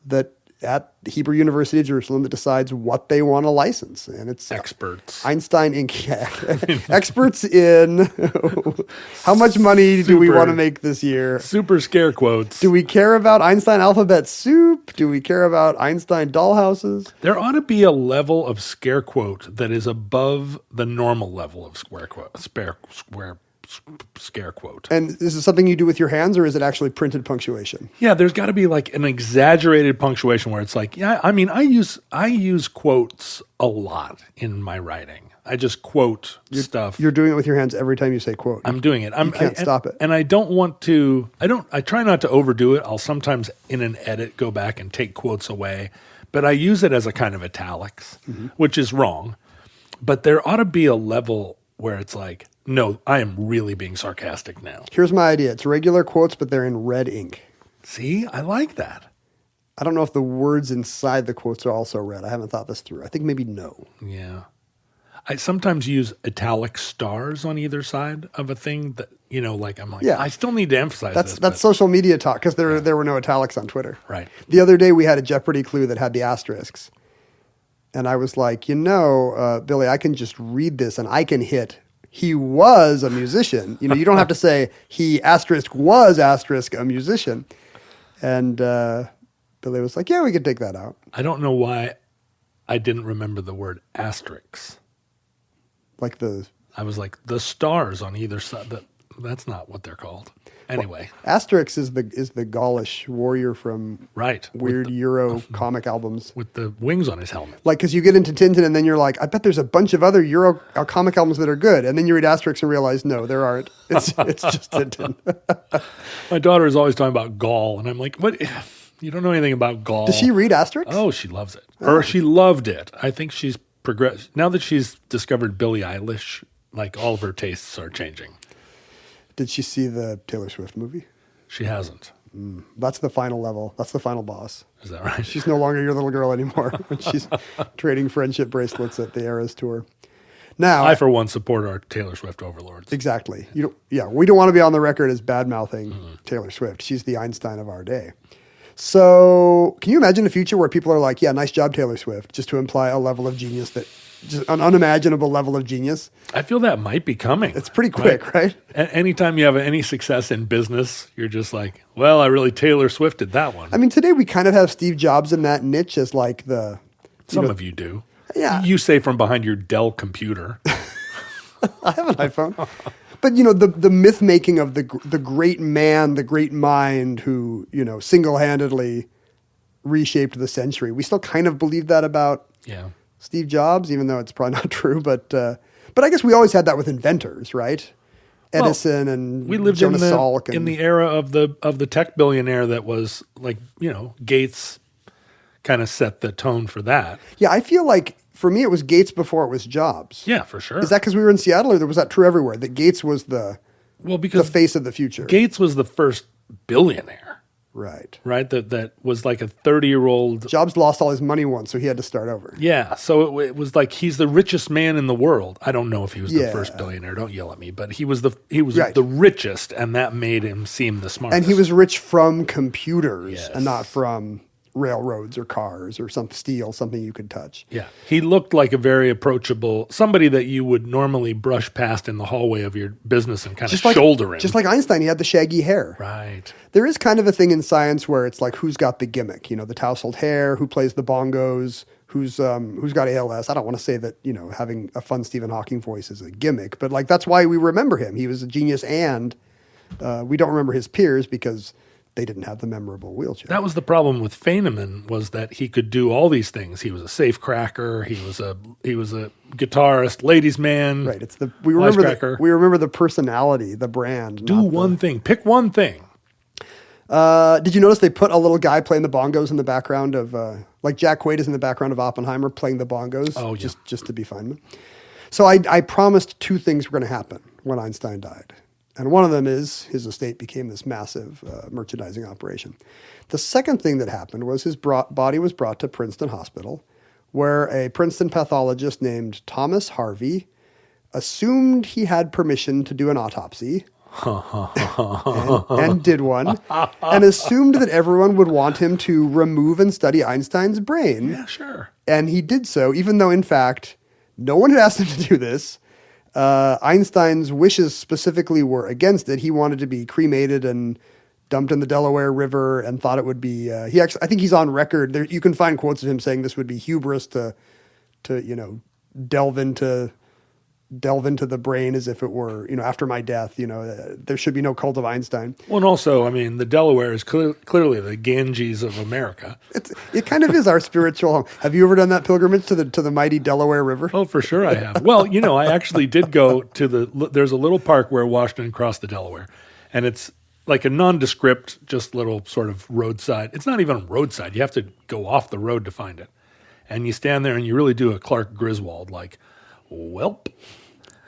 that at Hebrew University of Jerusalem that decides what they want to license. And it's experts. Einstein Inc. Experts in how much money do we want to make this year? Super scare quotes. Do we care about Einstein alphabet soup? Do we care about Einstein dollhouses? There ought to be a level of scare quote that is above the normal level of scare quote. And is it something you do with your hands, or is it actually printed punctuation? Yeah, there's got to be like an exaggerated punctuation where it's like, I use quotes a lot in my writing. I just quote stuff. You're doing it with your hands every time you say quote. I'm doing it. You can't stop it. And I don't want to. I try not to overdo it. I'll sometimes in an edit go back and take quotes away, but I use it as a kind of italics, which is wrong. But there ought to be a level where it's like, no, I am really being sarcastic now. Here's my idea. It's regular quotes, but they're in red ink. See, I like that. I don't know if the words inside the quotes are also red. I haven't thought this through. I think maybe no. Yeah. I sometimes use italic stars on either side of a thing that, I still need to emphasize this. That's social media talk because there were no italics on Twitter. Right. The other day we had a Jeopardy clue that had the asterisks. And I was like, Billy, I can just read this and I can hit, he was a musician. You don't have to say he was a musician. And Billy was like, yeah, we could take that out. I don't know why I didn't remember the word asterisks. I was like, the stars on either side. That's not what they're called. Anyway, Asterix is the Gaulish warrior from right. weird Euro comic albums. With the wings on his helmet. Like, because you get into Tintin and then you're like, I bet there's a bunch of other Euro comic albums that are good. And then you read Asterix and realize, no, there aren't. It's just Tintin. My daughter is always talking about Gaul, and I'm like, what? You don't know anything about Gaul. Does she read Asterix? Oh, she loves it. Or she loved it. I think she's progressed. Now that she's discovered Billie Eilish, like all of her tastes are changing. Did she see the Taylor Swift movie? She hasn't. That's the final level. That's the final boss. Is that right? She's no longer your little girl anymore when she's trading friendship bracelets at the Eras Tour. Now, I, for one, support our Taylor Swift overlords. Exactly. We don't want to be on the record as bad-mouthing Taylor Swift. She's the Einstein of our day. So can you imagine a future where people are like, yeah, nice job, Taylor Swift, just to imply a level of genius just an unimaginable level of genius? I feel that might be coming. It's pretty quick, right? Anytime you have any success in business, you're just like, well, I really Taylor Swifted that one. I mean, today we kind of have Steve Jobs in that niche as like the... Some of you do. Yeah. You say from behind your Dell computer. I have an iPhone. But, the myth-making of the great man, the great mind who, single-handedly reshaped the century. We still kind of believe that about Steve Jobs, even though it's probably not true. But I guess we always had that with inventors, right? Edison and we lived Jonas Salk. In the era of the tech billionaire that was like, Gates kind of set the tone for that. Yeah, I feel like for me it was Gates before it was Jobs. Yeah, for sure. Is that because we were in Seattle, or was that true everywhere? That Gates was the face of the future. Gates was the first billionaire. Right. That was like a 30-year-old. Jobs lost all his money once, so he had to start over. Yeah, so it was like he's the richest man in the world. I don't know if he was the first billionaire. Don't yell at me, but he was the richest, and that made him seem the smartest. And he was rich from computers and not from railroads or cars or steel, something you could touch. Yeah. He looked like a very approachable, somebody that you would normally brush past in the hallway of your business and kind of shoulder him. Just like Einstein, he had the shaggy hair. Right. There is kind of a thing in science where it's like, who's got the gimmick? The tousled hair, who plays the bongos, who's got ALS. I don't want to say that, having a fun Stephen Hawking voice is a gimmick, but like that's why we remember him. He was a genius, and we don't remember his peers because they didn't have the memorable wheelchair. That was the problem with Feynman, was that he could do all these things. He was a safe cracker. He was a guitarist, ladies' man. Right. We remember the personality, the brand. Do one thing. Pick one thing. Did you notice they put a little guy playing the bongos in the background of like Jack Quaid is in the background of Oppenheimer playing the bongos? Oh, yeah. Just to be Feynman. So I promised two things were going to happen when Einstein died. And one of them is his estate became this massive merchandising operation. The second thing that happened was his body was brought to Princeton Hospital, where a Princeton pathologist named Thomas Harvey assumed he had permission to do an autopsy and did one, and assumed that everyone would want him to remove and study Einstein's brain. Yeah, sure. And he did so, even though, in fact, no one had asked him to do this. Einstein's wishes specifically were against it. He wanted to be cremated and dumped in the Delaware River, and thought it would be. I think he's on record. You can find quotes of him saying this would be hubris to delve into the brain as if it were, after my death. There should be no cult of Einstein. Well, and also, I mean, the Delaware is clearly the Ganges of America. It kind of is our spiritual home. Have you ever done that pilgrimage to the mighty Delaware River? Oh, for sure I have. Well, I actually did go to there's a little park where Washington crossed the Delaware, and it's like a nondescript, just little sort of roadside. It's not even a roadside. You have to go off the road to find it. And you stand there and you really do a Clark Griswold, like, welp.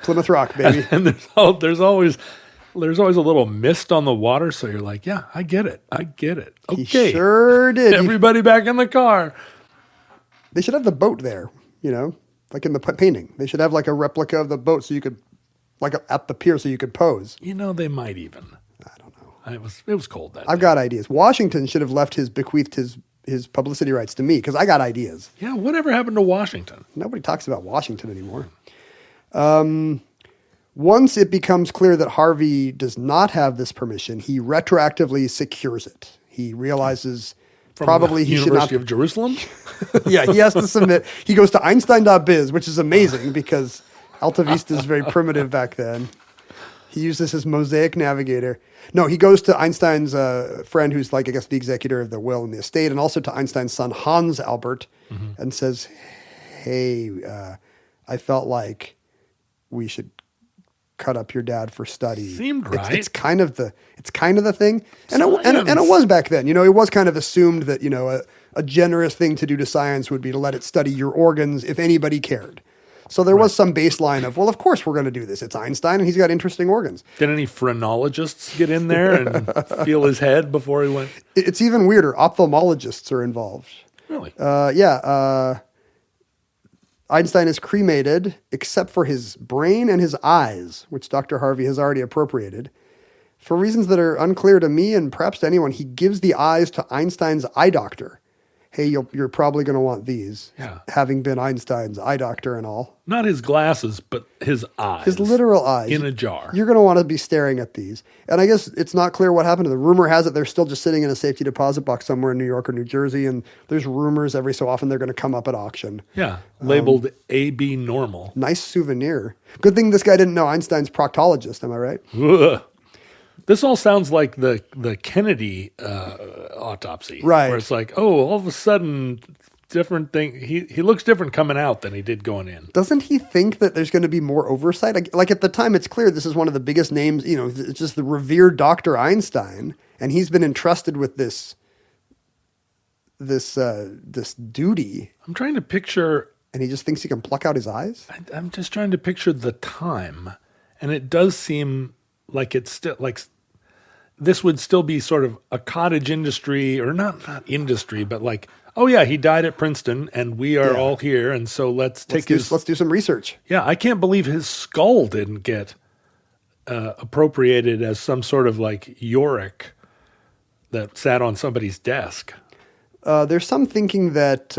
Plymouth Rock, baby. And there's always a little mist on the water, so you're like, yeah, I get it. Okay. He sure did. Everybody back in the car. They should have the boat there, like in the painting. They should have like a replica of the boat so you could, like at the pier so you could pose. They might even. I don't know. It was cold that I've day. got ideas. Washington should have bequeathed his publicity rights to me because I got ideas. Yeah, whatever happened to Washington? Nobody talks about Washington anymore. Once it becomes clear that Harvey does not have this permission, he retroactively secures it. He realizes From probably the he should University not. of Jerusalem? Yeah, he has to submit. He goes to Einstein.biz, which is amazing because Alta Vista is very primitive back then. He uses his mosaic navigator. No, he goes to Einstein's friend, who's like, I guess, the executor of the will and the estate, and also to Einstein's son, Hans Albert, and says, hey, I felt like we should cut up your dad for study. Seemed right. It's kind of the thing, and it was back then. It was kind of assumed that a generous thing to do to science would be to let it study your organs if anybody cared. So there was some baseline of, well, of course we're going to do this. It's Einstein, and he's got interesting organs. Did any phrenologists get in there and feel his head before he went? It's even weirder. Ophthalmologists are involved. Really? Einstein is cremated, except for his brain and his eyes, which Dr. Harvey has already appropriated. For reasons that are unclear to me and perhaps to anyone, he gives the eyes to Einstein's eye doctor. Hey, you're probably going to want these, having been Einstein's eye doctor and all. Not his glasses, but his eyes. His literal eyes. In a jar. You're going to want to be staring at these. And I guess it's not clear what happened to them. Rumor has it they're still just sitting in a safety deposit box somewhere in New York or New Jersey, and there's rumors every so often they're going to come up at auction. Yeah, labeled AB normal. Nice souvenir. Good thing this guy didn't know Einstein's proctologist, am I right? Ugh. This all sounds like the Kennedy autopsy. Right. Where it's like, oh, all of a sudden, different thing. He looks different coming out than he did going in. Doesn't he think that there's going to be more oversight? Like at the time, it's clear this is one of the biggest names, it's just the revered Dr. Einstein, and he's been entrusted with this duty. I'm trying to picture. And he just thinks he can pluck out his eyes? I'm just trying to picture the time. And it does seem like it's still like this would still be sort of a cottage industry, or not industry, but like, oh yeah, he died at Princeton and we are all here. And so let's do some research. Yeah. I can't believe his skull didn't get appropriated as some sort of like Yorick that sat on somebody's desk. There's some thinking that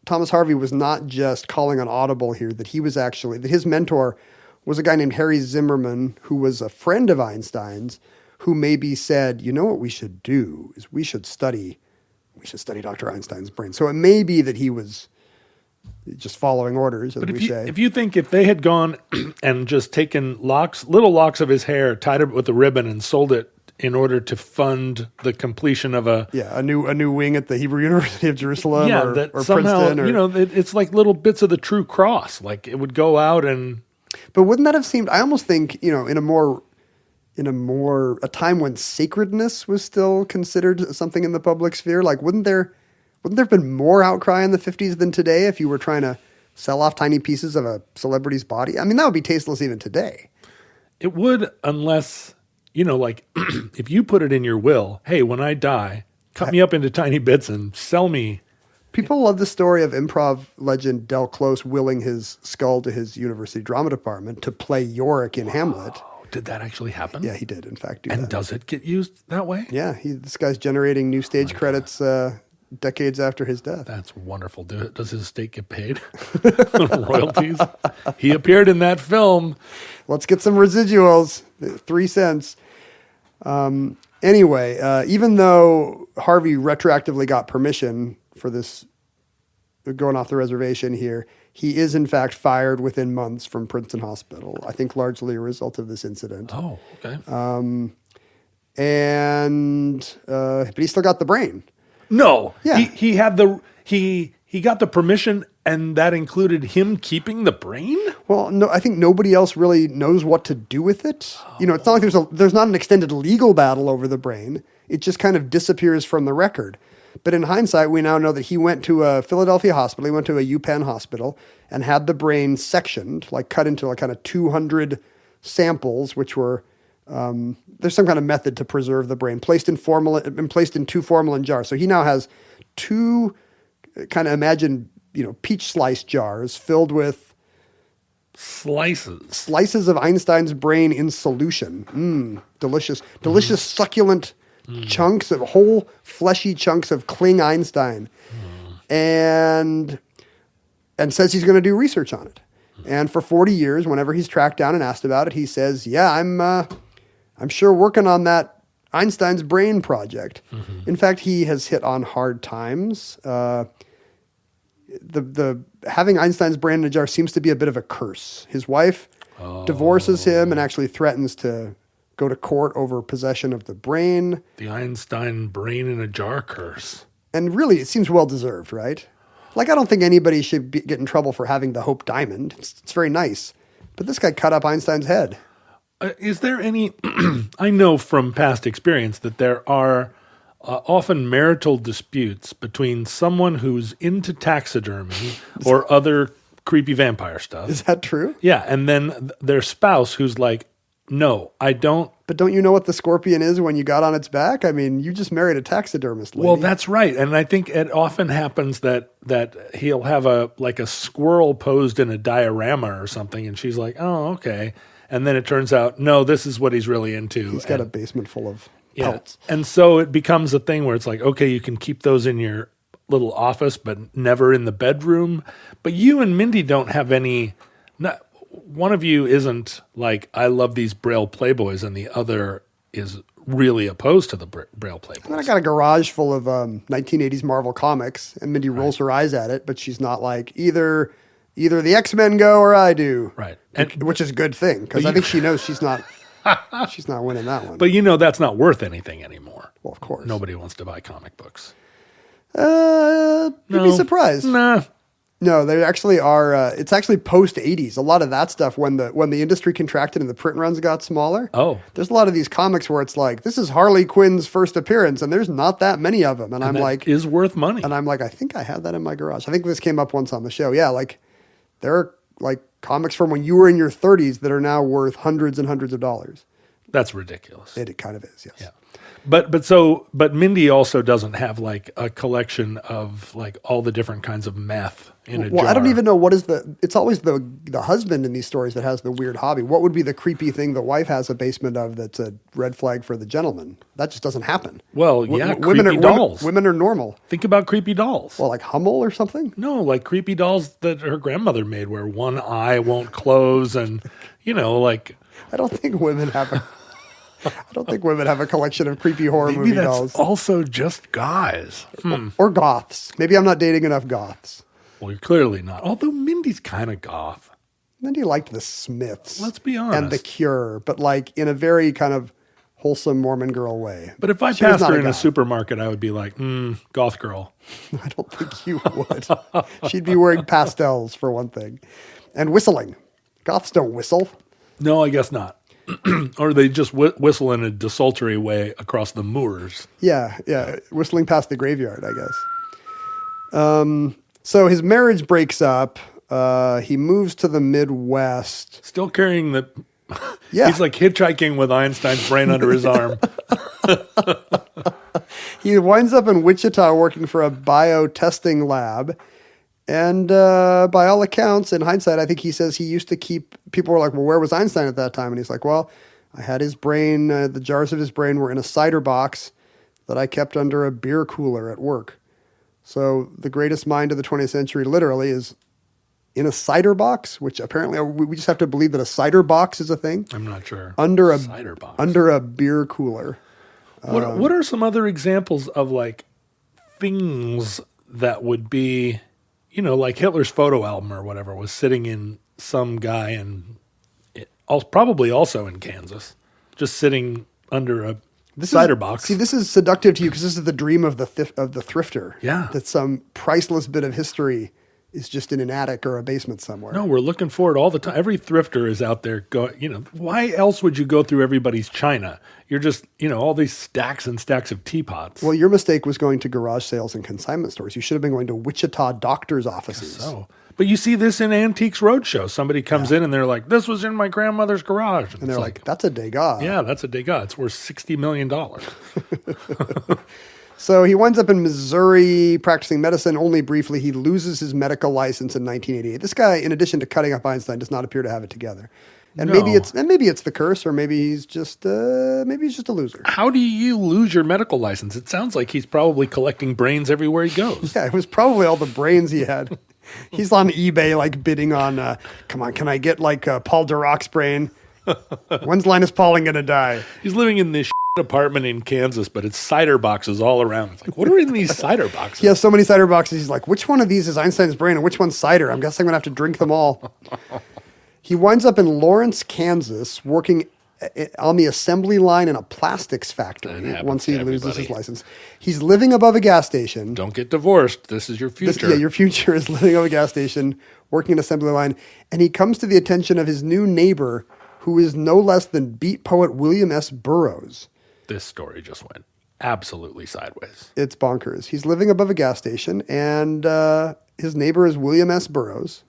Thomas Harvey was not just calling an audible here, that his mentor was a guy named Harry Zimmerman, who was a friend of Einstein's, who maybe said, what we should do is we should study Dr. Einstein's brain. So it may be that he was just following orders, as we say. If you think if they had gone and just taken little locks of his hair, tied it with a ribbon, and sold it in order to fund the completion of a new wing at the Hebrew University of Jerusalem, or somehow, Princeton, it's like little bits of the True Cross. Like it would go out and. But wouldn't that have seemed? I almost think in a time when sacredness was still considered something in the public sphere. Like, wouldn't there have been more outcry in the 50s than today if you were trying to sell off tiny pieces of a celebrity's body? I mean, that would be tasteless even today. It would, unless like if you put it in your will. Hey, when I die, cut me up into tiny bits and sell me. People love the story of improv legend Del Close willing his skull to his university drama department to play Yorick in Hamlet. Did that actually happen? Yeah, he did, in fact, do and that. Does it get used that way? Yeah, this guy's generating new stage credits decades after his death. That's wonderful. Does his estate get paid royalties? He appeared in that film. Let's get some residuals, 3 cents. Anyway, even though Harvey retroactively got permission for this going off the reservation here, he is in fact fired within months from Princeton Hospital, I think largely a result of this incident. Oh, okay. But he still got the brain. No. Yeah. He got the permission, and that included him keeping the brain? Well, no, I think nobody else really knows what to do with it. It's not like there's not an extended legal battle over the brain. It just kind of disappears from the record. But in hindsight, we now know that he went to a Philadelphia hospital, he went to a UPenn hospital, and had the brain sectioned, like cut into like kind of 200 samples, which were, there's some kind of method to preserve the brain, placed in 2 formalin jars. So he now has 2 kind of imagine, peach slice jars filled slices of Einstein's brain in solution. Delicious, succulent chunks of whole fleshy chunks of Kling Einstein, and says he's going to do research on it. And for 40 years, whenever he's tracked down and asked about it, he says, "Yeah, I'm sure working on that Einstein's brain project." In fact, he has hit on hard times. The having Einstein's brain in a jar seems to be a bit of a curse. His wife divorces him and actually threatens to go to court over possession of the brain. The Einstein brain in a jar curse. And really, it seems well-deserved, right? Like, I don't think anybody should get in trouble for having the Hope Diamond. It's very nice. But this guy cut up Einstein's head. Is there any... I know from past experience that there are often marital disputes between someone who's into taxidermy or other creepy vampire stuff. Is that true? Yeah, and then their spouse who's like, no, I don't. But don't you know what the scorpion is when you got on its back? I mean, you just married a taxidermist lady. Well, that's right. And I think it often happens that he'll have a squirrel posed in a diorama or something, and she's like, oh, okay. And then it turns out, no, this is what he's really into. He's got a basement full of pelts. And so it becomes a thing where it's like, okay, you can keep those in your little office, but never in the bedroom. But you and Mindy don't have any... One of you isn't like, I love these Braille Playboys, and the other is really opposed to the Braille Playboys. And then I got a garage full of 1980s Marvel comics, and Mindy rolls her eyes at it, but she's not like, either the X-Men go or I do. Right. Which is a good thing, because I think she knows she's not winning that one. But that's not worth anything anymore. Well, of course. Nobody wants to buy comic books. You'd be surprised. Nah. No, they actually are. It's actually post 80s. A lot of that stuff when the industry contracted and the print runs got smaller. Oh, there's a lot of these comics where it's like, this is Harley Quinn's first appearance, and there's not that many of them. And I'm like, is worth money. And I'm like, I think I have that in my garage. I think this came up once on the show. Yeah, like there are like comics from when you were in your 30s that are now worth hundreds and hundreds of dollars. That's ridiculous. It kind of is. Yes. Yeah. But Mindy also doesn't have like a collection of like all the different kinds of meth in a jar. Well, I don't even know what is it's always the husband in these stories that has the weird hobby. What would be the creepy thing the wife has a basement of that's a red flag for the gentleman? That just doesn't happen. Well, yeah, creepy dolls. Women are normal. Think about creepy dolls. Well, like Hummel or something? No, like creepy dolls that her grandmother made where one eye won't close and, like... I don't think women have a collection of creepy horror movie Maybe that's dolls. Also just guys. Or goths. Maybe I'm not dating enough goths. Well, you're clearly not. Although Mindy's kind of goth. Mindy liked the Smiths. Let's be honest. And The Cure, but like in a very kind of wholesome Mormon girl way. But if I passed her in a supermarket, I would be like, goth girl. I don't think you would. She'd be wearing pastels for one thing. And whistling. Goths don't whistle. No, I guess not. Or they just whistle in a desultory way across the moors. Yeah. Whistling past the graveyard, I guess. So his marriage breaks up. He moves to the Midwest. Still carrying the... Yeah. He's like hitchhiking with Einstein's brain under his arm. He winds up in Wichita working for a biotesting lab. And by all accounts, in hindsight, I think he says he used to keep... People were like, well, where was Einstein at that time? And he's like, well, I had his brain... the jars of his brain were in a cider box that I kept under a beer cooler at work. So the greatest mind of the 20th century literally is in a cider box, which apparently we just have to believe that a cider box is a thing. I'm not sure. Under a cider box. Under a beer cooler. What are some other examples of like things that would be... like Hitler's photo album or whatever was sitting in some guy probably also in Kansas, just sitting under a cider box. See, this is seductive to you because this is the dream of the thrifter. Yeah. That some priceless bit of history is just in an attic or a basement somewhere. No, we're looking for it all the time. Every thrifter is out there why else would you go through everybody's china? You're just, all these stacks and stacks of teapots. Well, your mistake was going to garage sales and consignment stores. You should have been going to Wichita doctors' offices. So, but you see this in Antiques Roadshow. Somebody comes in and they're like, this was in my grandmother's garage. And they're like, that's a Degas. Yeah, that's a Degas. It's worth $60 million. So he winds up in Missouri practicing medicine only briefly. He loses his medical license in 1988. This guy, in addition to cutting up Einstein, does not appear to have it together. And maybe it's the curse, or maybe he's just a loser. How do you lose your medical license? It sounds like he's probably collecting brains everywhere he goes. Yeah, it was probably all the brains he had. He's on eBay like bidding on, come on, can I get like Paul Dirac's brain? When's Linus Pauling going to die? He's living in this apartment in Kansas, but it's cider boxes all around. It's like, what are in these cider boxes? He has so many cider boxes. He's like, which one of these is Einstein's brain and which one's cider? I'm guessing I'm going to have to drink them all. He winds up in Lawrence, Kansas, working on the assembly line in a plastics factory once he loses his license. He's living above a gas station. Don't get divorced. This is your future. Your future is living above a gas station, working an assembly line. And he comes to the attention of his new neighbor, who is no less than beat poet William S. Burroughs. This story just went absolutely sideways. It's bonkers. He's living above a gas station, and his neighbor is William S. Burroughs.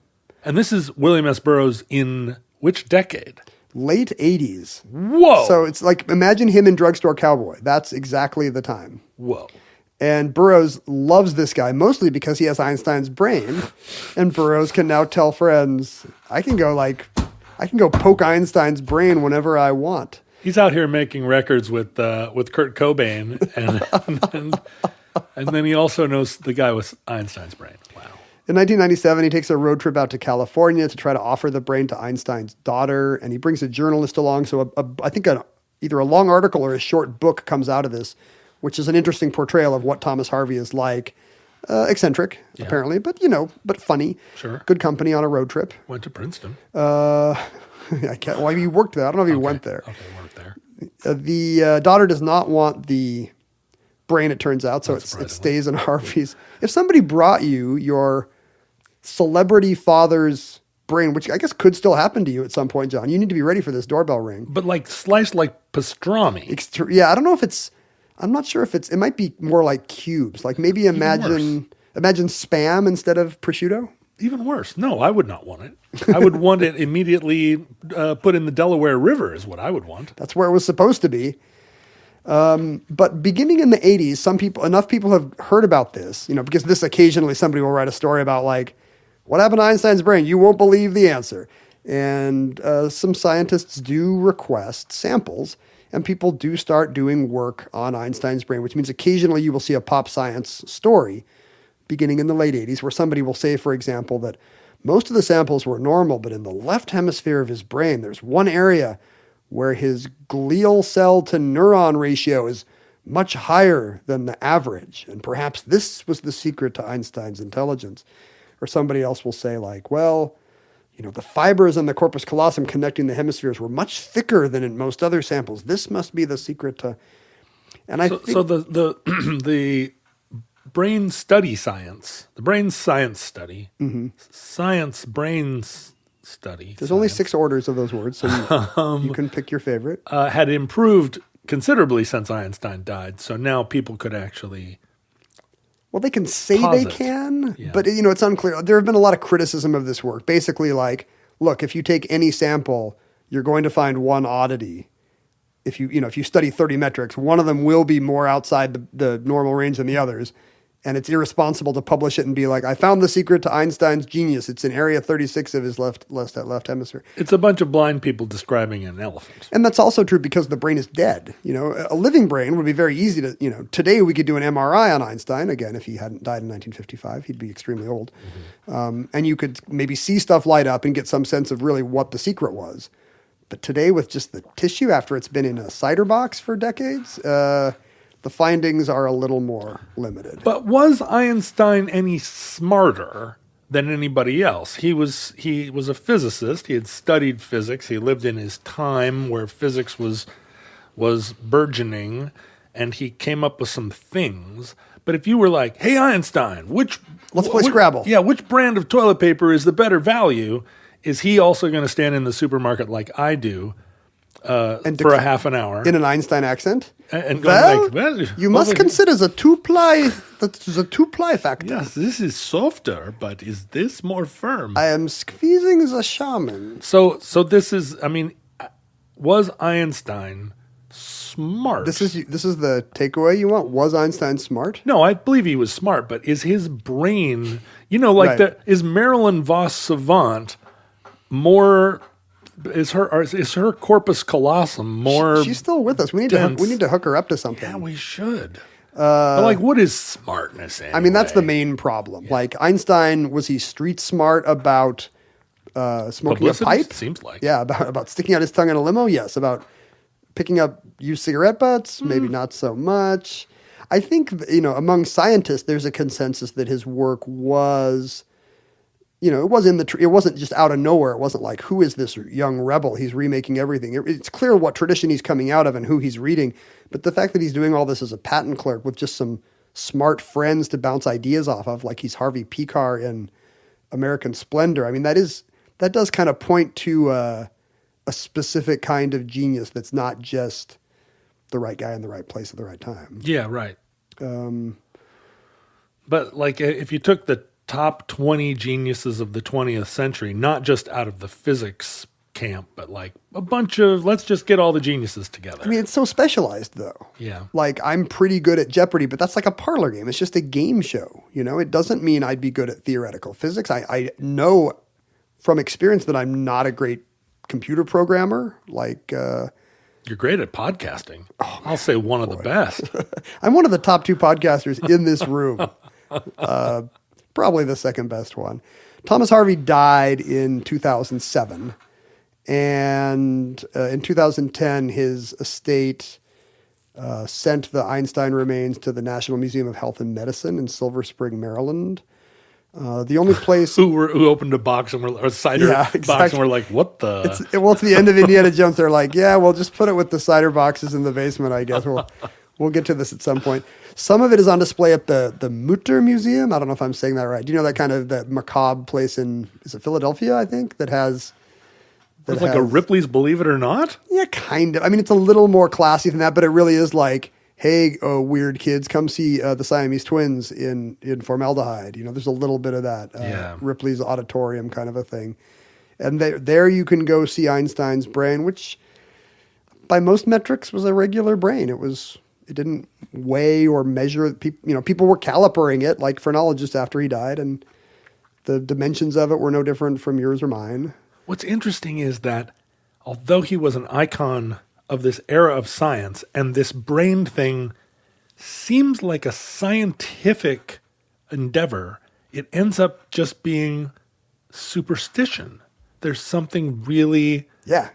And this is William S. Burroughs in which decade? Late 80s. Whoa. So it's like, imagine him in Drugstore Cowboy. That's exactly the time. Whoa. And Burroughs loves this guy, mostly because he has Einstein's brain. And Burroughs can now tell friends, I can go poke Einstein's brain whenever I want. He's out here making records with Kurt Cobain, and then he also knows the guy with Einstein's brain. Wow. In 1997, he takes a road trip out to California to try to offer the brain to Einstein's daughter, and he brings a journalist along. So I think either a long article or a short book comes out of this, which is an interesting portrayal of what Thomas Harvey is like. Eccentric, apparently, but funny. Sure. Good company on a road trip. Went to Princeton. He worked there. I don't know if he went there. Okay, worked there. The daughter does not want the brain, it turns out, so it stays in Harvey's. If somebody brought you your celebrity father's brain, which I guess could still happen to you at some point, John, you need to be ready for this doorbell ring. But like sliced like pastrami. I don't know if I'm not sure if it might be more like cubes. Like maybe imagine Spam instead of prosciutto. Even worse. No, I would not want it. I would want it immediately put in the Delaware River is what I would want. That's where it was supposed to be. But beginning in the 80s, enough people have heard about this, because this occasionally somebody will write a story about like, what happened to Einstein's brain? You won't believe the answer. And some scientists do request samples, and people do start doing work on Einstein's brain, which means occasionally you will see a pop science story beginning in the late 80s where somebody will say, for example, that most of the samples were normal, but in the left hemisphere of his brain, there's one area where his glial cell to neuron ratio is much higher than the average. And perhaps this was the secret to Einstein's intelligence. Or somebody else will say like, well, the fibers in the corpus callosum connecting the hemispheres were much thicker than in most other samples. This must be the secret to... And so the brain study science, the brain science study, science brains study. There's only 6 orders of those words, so you can pick your favorite. Had improved considerably since Einstein died. So now people could actually... Well, they can say they can, but it's unclear. There have been a lot of criticism of this work. Basically, like, look, if you take any sample, you're going to find one oddity. If you study 30 metrics, one of them will be more outside the normal range than the others. And it's irresponsible to publish it and be like, I found the secret to Einstein's genius. It's in area 36 of his left hemisphere. It's a bunch of blind people describing an elephant. And that's also true because the brain is dead. A living brain would be very easy to, today we could do an MRI on Einstein. Again, if he hadn't died in 1955, he'd be extremely old. And you could maybe see stuff light up and get some sense of really what the secret was. But today with just the tissue after it's been in a cider box for decades, the findings are a little more limited. But was Einstein any smarter than anybody else? He was a physicist. He had studied physics. He lived in his time where physics was burgeoning, and he came up with some things. But if you were like, "Hey Einstein, let's play Scrabble." Yeah, which brand of toilet paper is the better value? Is he also going to stand in the supermarket like I do? For a half an hour in an Einstein accent, and you must consider the two-ply factor. Yes, this is softer, but is this more firm? I am squeezing the shaman. So this is. I mean, was Einstein smart? This is the takeaway you want. Was Einstein smart? No, I believe he was smart, but is his brain? Is Marilyn Vos Savant more? Is her corpus callosum more? She's still with us. We need to hook her up to something. Yeah, we should. But what is smartness anyway? I mean, that's the main problem. Yeah. Like Einstein, was he street smart about smoking publicity? A pipe? Seems like. Yeah, about sticking out his tongue in a limo. Yes, about picking up used cigarette butts. Maybe not so much. I think among scientists, there's a consensus that his work was it wasn't just out of nowhere. It wasn't like, who is this young rebel? He's remaking everything. It's clear what tradition he's coming out of and who he's reading. But the fact that he's doing all this as a patent clerk with just some smart friends to bounce ideas off of, like he's Harvey Pekar in American Splendor. I mean, that does kind of point to a specific kind of genius that's not just the right guy in the right place at the right time. Yeah, right. But like, if you took the top 20 geniuses of the 20th century, not just out of the physics camp, but like a bunch of, let's just get all the geniuses together. I mean, it's so specialized though. Yeah. Like, I'm pretty good at Jeopardy, but that's like a parlor game. It's just a game show. It doesn't mean I'd be good at theoretical physics. I know from experience that I'm not a great computer programmer. Like, you're great at podcasting. I'll say one of the best. I'm one of the top 2 podcasters in this room. Probably the second best one. Thomas Harvey died in 2007. And in 2010, his estate sent the Einstein remains to the National Museum of Health and Medicine in Silver Spring, Maryland. The only place who opened a box and or a cider box and we're like, what the? It's the end of Indiana Jones. They're like, yeah, we'll just put it with the cider boxes in the basement. I guess we'll get to this at some point. Some of it is on display at the Mutter Museum. I don't know if I'm saying that right. Do you know that kind of that macabre place is it Philadelphia? I think that has. It's like a Ripley's Believe It or Not? Yeah, kind of. I mean, it's a little more classy than that, but it really is like, hey, weird kids, come see the Siamese twins in formaldehyde. There's a little bit of that Ripley's Auditorium kind of a thing. And there you can go see Einstein's brain, which by most metrics was a regular brain. It didn't weigh or measure. People were calipering it like phrenologists after he died, and the dimensions of it were no different from yours or mine. What's interesting is that although he was an icon of this era of science, and this brain thing seems like a scientific endeavor, it ends up just being superstition. There's something really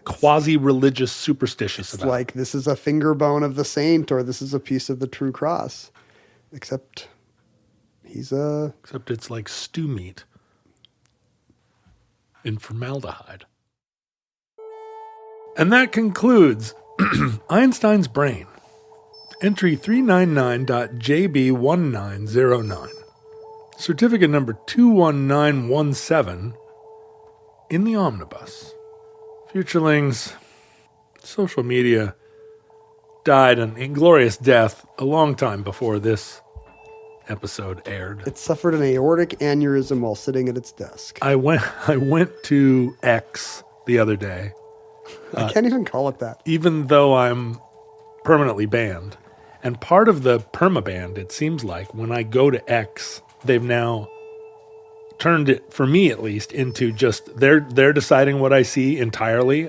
quasi-religious superstitious about it. Like, this is a finger bone of the saint, or this is a piece of the true cross. Except it's like stew meat in formaldehyde. And that concludes Einstein's brain. Entry 399.JB1909. Certificate number 21917 in the omnibus. Futurelings, social media died an inglorious death a long time before this episode aired. It suffered an aortic aneurysm while sitting at its desk. I went to X the other day. I can't even call it that. Even though I'm permanently banned. And part of the perma-banned, it seems like, when I go to X, they've now turned it, for me at least, into just they're deciding what I see entirely.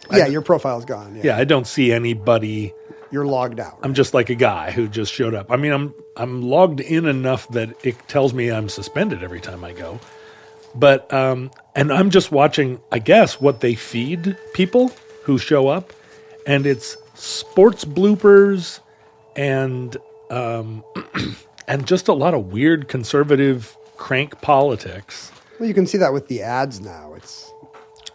Your profile's gone. Yeah, I don't see anybody. You're logged out. Right? I'm just like a guy who just showed up. I mean, I'm logged in enough that it tells me I'm suspended every time I go. But and I'm just watching, I guess, what they feed people who show up, and it's sports bloopers and and just a lot of weird conservative crank politics. Well, you can see that with the ads now.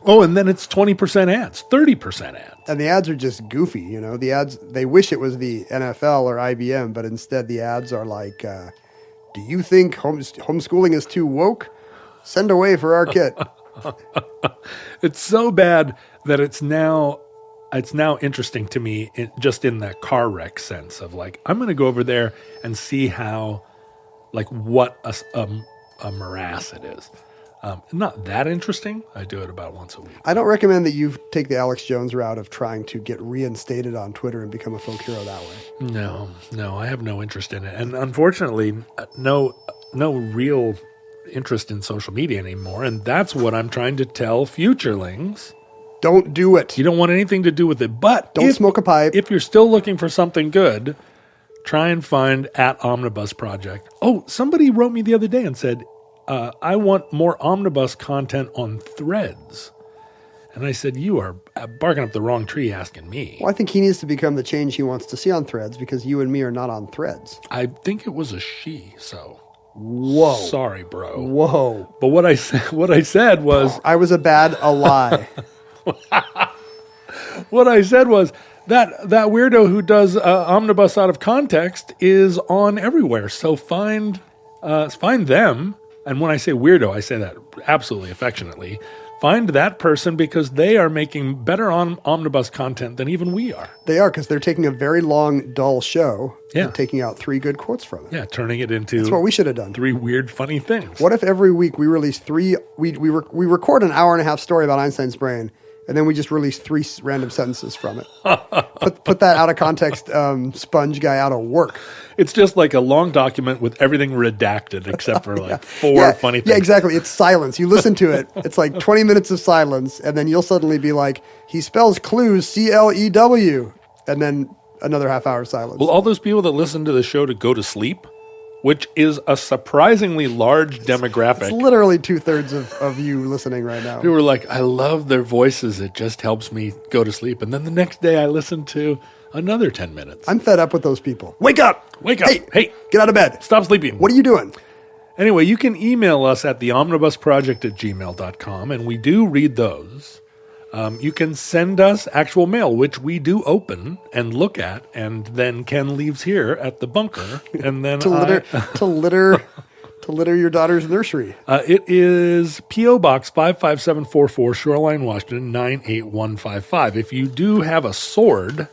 And then it's 20% ads, 30% ads. And the ads are just goofy, The ads, they wish it was the NFL or IBM, but instead the ads are like, do you think homeschooling is too woke? Send away for our kit. It's so bad that it's now interesting to me just in that car wreck sense of like, I'm going to go over there and see how, like, what a morass it is. Not that interesting. I do it about once a week. I don't recommend that you take the Alex Jones route of trying to get reinstated on Twitter and become a folk hero that way. No, I have no interest in it. And unfortunately, no real interest in social media anymore. And that's what I'm trying to tell futurelings. Don't do it. You don't want anything to do with it. But don't smoke a pipe. If you're still looking for something good, try and find @Omnibus Project. Oh, somebody wrote me the other day and said, I want more omnibus content on Threads. And I said, you are barking up the wrong tree asking me. Well, I think he needs to become the change he wants to see on Threads because you and me are not on Threads. I think it was a she, so. Whoa. Sorry, bro. Whoa. But what I said was I was a bad ally. what I said was that weirdo who does Omnibus out of context is on everywhere. So find them. And when I say weirdo, I say that absolutely affectionately. Find that person because they are making better omnibus content than even we are. They are, because they're taking a very long, dull show Yeah. and taking out 3 good quotes from it. Yeah, turning it into That's what we should have done. 3 weird, funny things. What if every week we release 3, we record an hour and a half story about Einstein's brain, and then we just release 3 random sentences from it. Put that out of context sponge guy out of work. It's just like a long document with everything redacted except for like 4 funny things. Yeah, exactly. It's silence. You listen to it. It's like 20 minutes of silence, and then you'll suddenly be like, he spells clues C-L-E-W, and then another half hour of silence. Well, all those people that listen to the show to go to sleep, which is a surprisingly large demographic. It's literally 2/3 of you listening right now. People were like, I love their voices. It just helps me go to sleep. And then the next day I listen to another 10 minutes. I'm fed up with those people. Wake up! Wake up! Hey, get out of bed! stop sleeping. What are you doing? Anyway, you can email us at theomnibusproject@gmail.com, and we do read those. You can send us actual mail, which we do open and look at, and then Ken leaves here at the bunker, and then to litter your daughter's nursery. It is P.O. Box 55744, Shoreline, Washington 98155. If you do have a sword,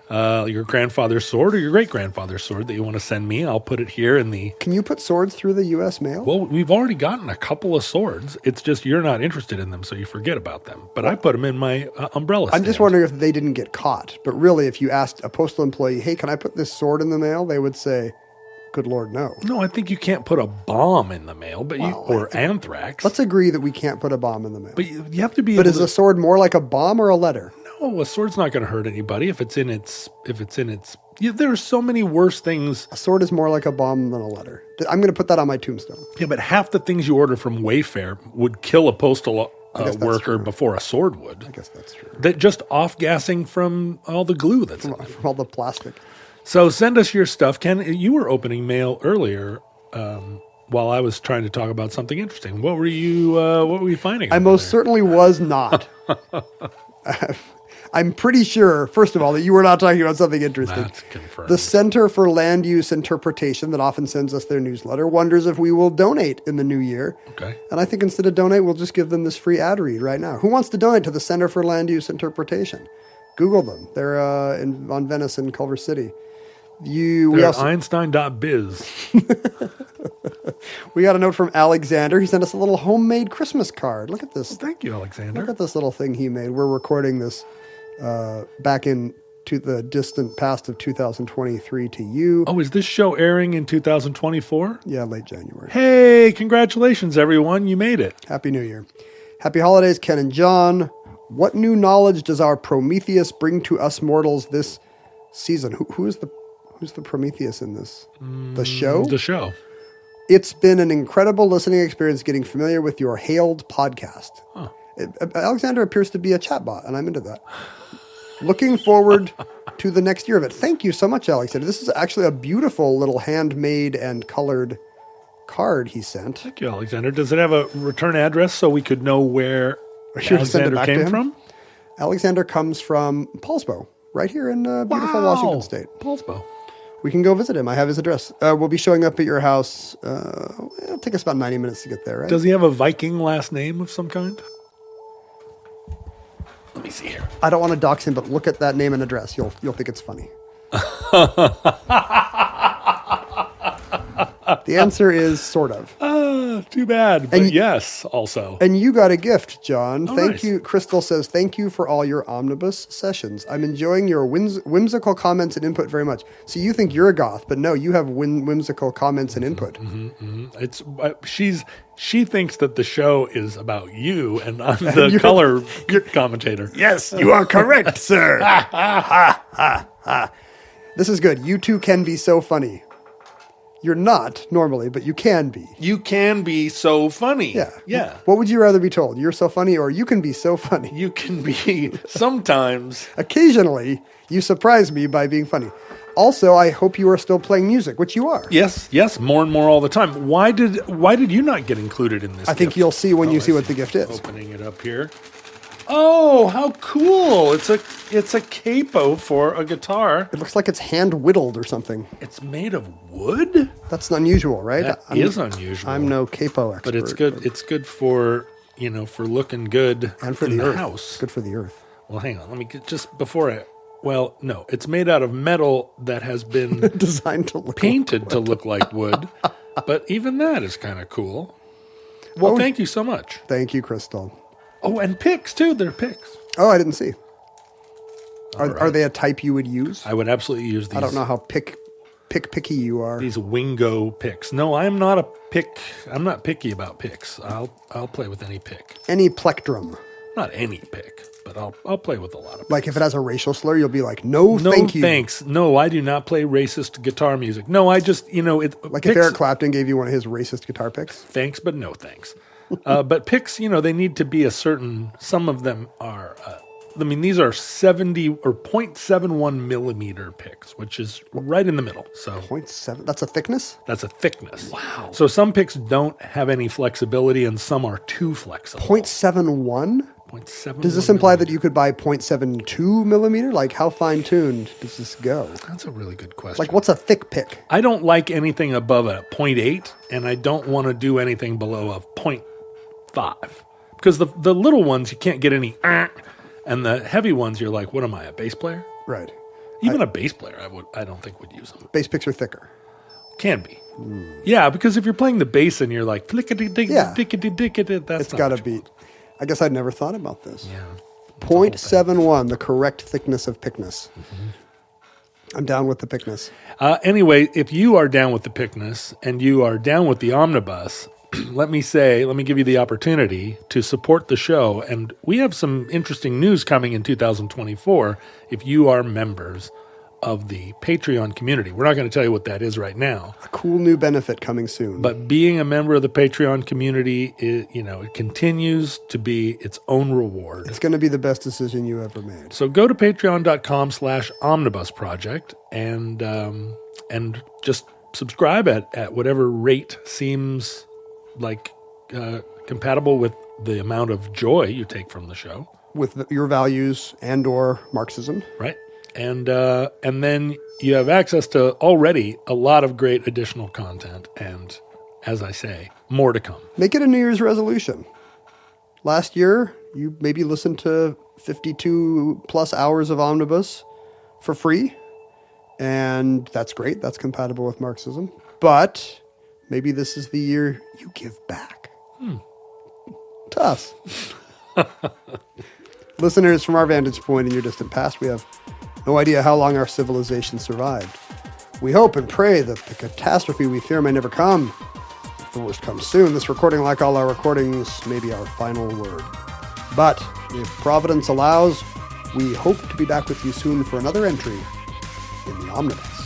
your grandfather's sword or your great-grandfather's sword that you want to send me, I'll put it here in the... Can you put swords through the U.S. mail? Well, we've already gotten a couple of swords. It's just you're not interested in them, so you forget about them. But I put them in my umbrella stand. I'm just wondering if they didn't get caught. But really, if you asked a postal employee, hey, can I put this sword in the mail? They would say, good Lord, no. No, I think you can't put a bomb in the mail, but or anthrax. Let's agree that we can't put a bomb in the mail. But you have to be But able is a sword more like a bomb or a letter? No, a sword's not going to hurt anybody if it's in its. There are so many worse things. A sword is more like a bomb than a letter. I'm going to put that on my tombstone. Yeah, but half the things you order from Wayfair would kill a postal worker true. before a sword would. I guess that's true. That just off-gassing from all the glue that's in From all the plastic. So send us your stuff. Ken, you were opening mail earlier while I was trying to talk about something interesting. What were you finding? I most certainly was not. I'm pretty sure, first of all, that you were not talking about something interesting. That's confirmed. The Center for Land Use Interpretation, that often sends us their newsletter, wonders if we will donate in the new year. Okay. And I think instead of donate, we'll just give them this free ad read right now. Who wants to donate to the Center for Land Use Interpretation? Google them. They're on Venice in Culver City. They're at Einstein.biz. We got a note from Alexander. He sent us a little homemade Christmas card. Look at this. Well, thank you, Alexander. Look at this little thing he made. We're recording this back into the distant past of 2023 to you. Oh, is this show airing in 2024? Yeah, late January. Hey, congratulations, everyone. You made it. Happy New Year. Happy holidays, Ken and John. What new knowledge does our Prometheus bring to us mortals this season? Who's the Prometheus in this? The show? The show. It's been an incredible listening experience getting familiar with your hailed podcast. Huh. Alexander appears to be a chatbot, and I'm into that. Looking forward to the next year of it. Thank you so much, Alexander. This is actually a beautiful little handmade and colored card he sent. Thank you, Alexander. Does it have a return address so we could know where Alexander came from? Alexander comes from Paulsbo, right here in beautiful Washington State. Paulsbo. We can go visit him. I have his address. We'll be showing up at your house. It'll take us about 90 minutes to get there, right? Does he have a Viking last name of some kind? Let me see here. I don't want to dox him, but look at that name and address. You'll think it's funny. The answer is sort of. Too bad, but yes, also. And you got a gift, John. Oh, Thank nice. you. Crystal says, thank you for all your omnibus sessions. I'm enjoying your whimsical comments and input very much. So you think you're a goth, but no, you have whimsical comments and input. Mm-hmm. It's she thinks that the show is about you, and I'm the color commentator. Yes, you are correct, sir. This is good. You two can be so funny. You're not normally, but you can be. You can be so funny. Yeah. What would you rather be told? You're so funny, or you can be so funny? You can be sometimes. Occasionally, you surprise me by being funny. also, I hope you are still playing music, which you are. Yes, more and more all the time. Why did you not get included in this? I think you'll see when you see what the gift is. Opening it up here. Oh, how cool! It's a capo for a guitar. It looks like it's hand whittled or something. It's made of wood. That's unusual, right? That is unusual. I'm no capo expert. But it's good. It's good for for looking good and for in the earth. House. It's good for the earth. Well, hang on. Let me get just before I. Well, no, it's made out of metal that has been designed to look painted to look like wood. But even that is kind of cool. Well, thank you so much. Thank you, Crystal. Oh, and picks too. They're picks. Oh, I didn't see. Are they a type you would use? I would absolutely use these. I don't know how picky you are. These Wingo picks. No, I'm not a pick. I'm not picky about picks. I'll play with any pick. Any plectrum. Not any pick, but I'll play with a lot of picks. Like if it has a racial slur, you'll be like, no, thank you. No, thanks. No, I do not play racist guitar music. No, I just, Like picks, if Eric Clapton gave you one of his racist guitar picks? Thanks, but no thanks. But picks, they need to be a certain, some of them are, these are 70 or 0.71 millimeter picks, which is right in the middle. So 0.7, that's a thickness? That's a thickness. Wow. So some picks don't have any flexibility and some are too flexible. 0.71? 0.71. Does this imply that you could buy 0.72 millimeter? Like how fine tuned does this go? That's a really good question. Like what's a thick pick? I don't like anything above a 0.8 and I don't want to do anything below a 0.5 because the little ones you can't get any and the heavy ones you're like, what am I, a bass player? Right. Even a bass player I don't think would use them. Bass picks are thicker. Can be. Yeah, because if you're playing the bass and you're like flickety dickety dickety, that's it's got to be. I guess I'd never thought about this. Yeah. 0.71, the correct thickness of pickness. Mm-hmm. I'm down with the pickness. Anyway, if you are down with the pickness and you are down with the omnibus, let me give you the opportunity to support the show. And we have some interesting news coming in 2024 if you are members of the Patreon community. We're not going to tell you what that is right now. A cool new benefit coming soon. But being a member of the Patreon community, it continues to be its own reward. It's going to be the best decision you ever made. So go to patreon.com/omnibusproject and just subscribe at whatever rate seems like compatible with the amount of joy you take from the show. With your values and or Marxism. Right. And then you have access to already a lot of great additional content. And as I say, more to come. Make it a New Year's resolution. Last year, you maybe listened to 52 plus hours of Omnibus for free. And that's great. That's compatible with Marxism. But maybe this is the year you give back. To us. Listeners, from our vantage point in your distant past, we have no idea how long our civilization survived. We hope and pray that the catastrophe we fear may never come. If the worst comes soon, this recording, like all our recordings, may be our final word. But if Providence allows, we hope to be back with you soon for another entry in the Omnibus.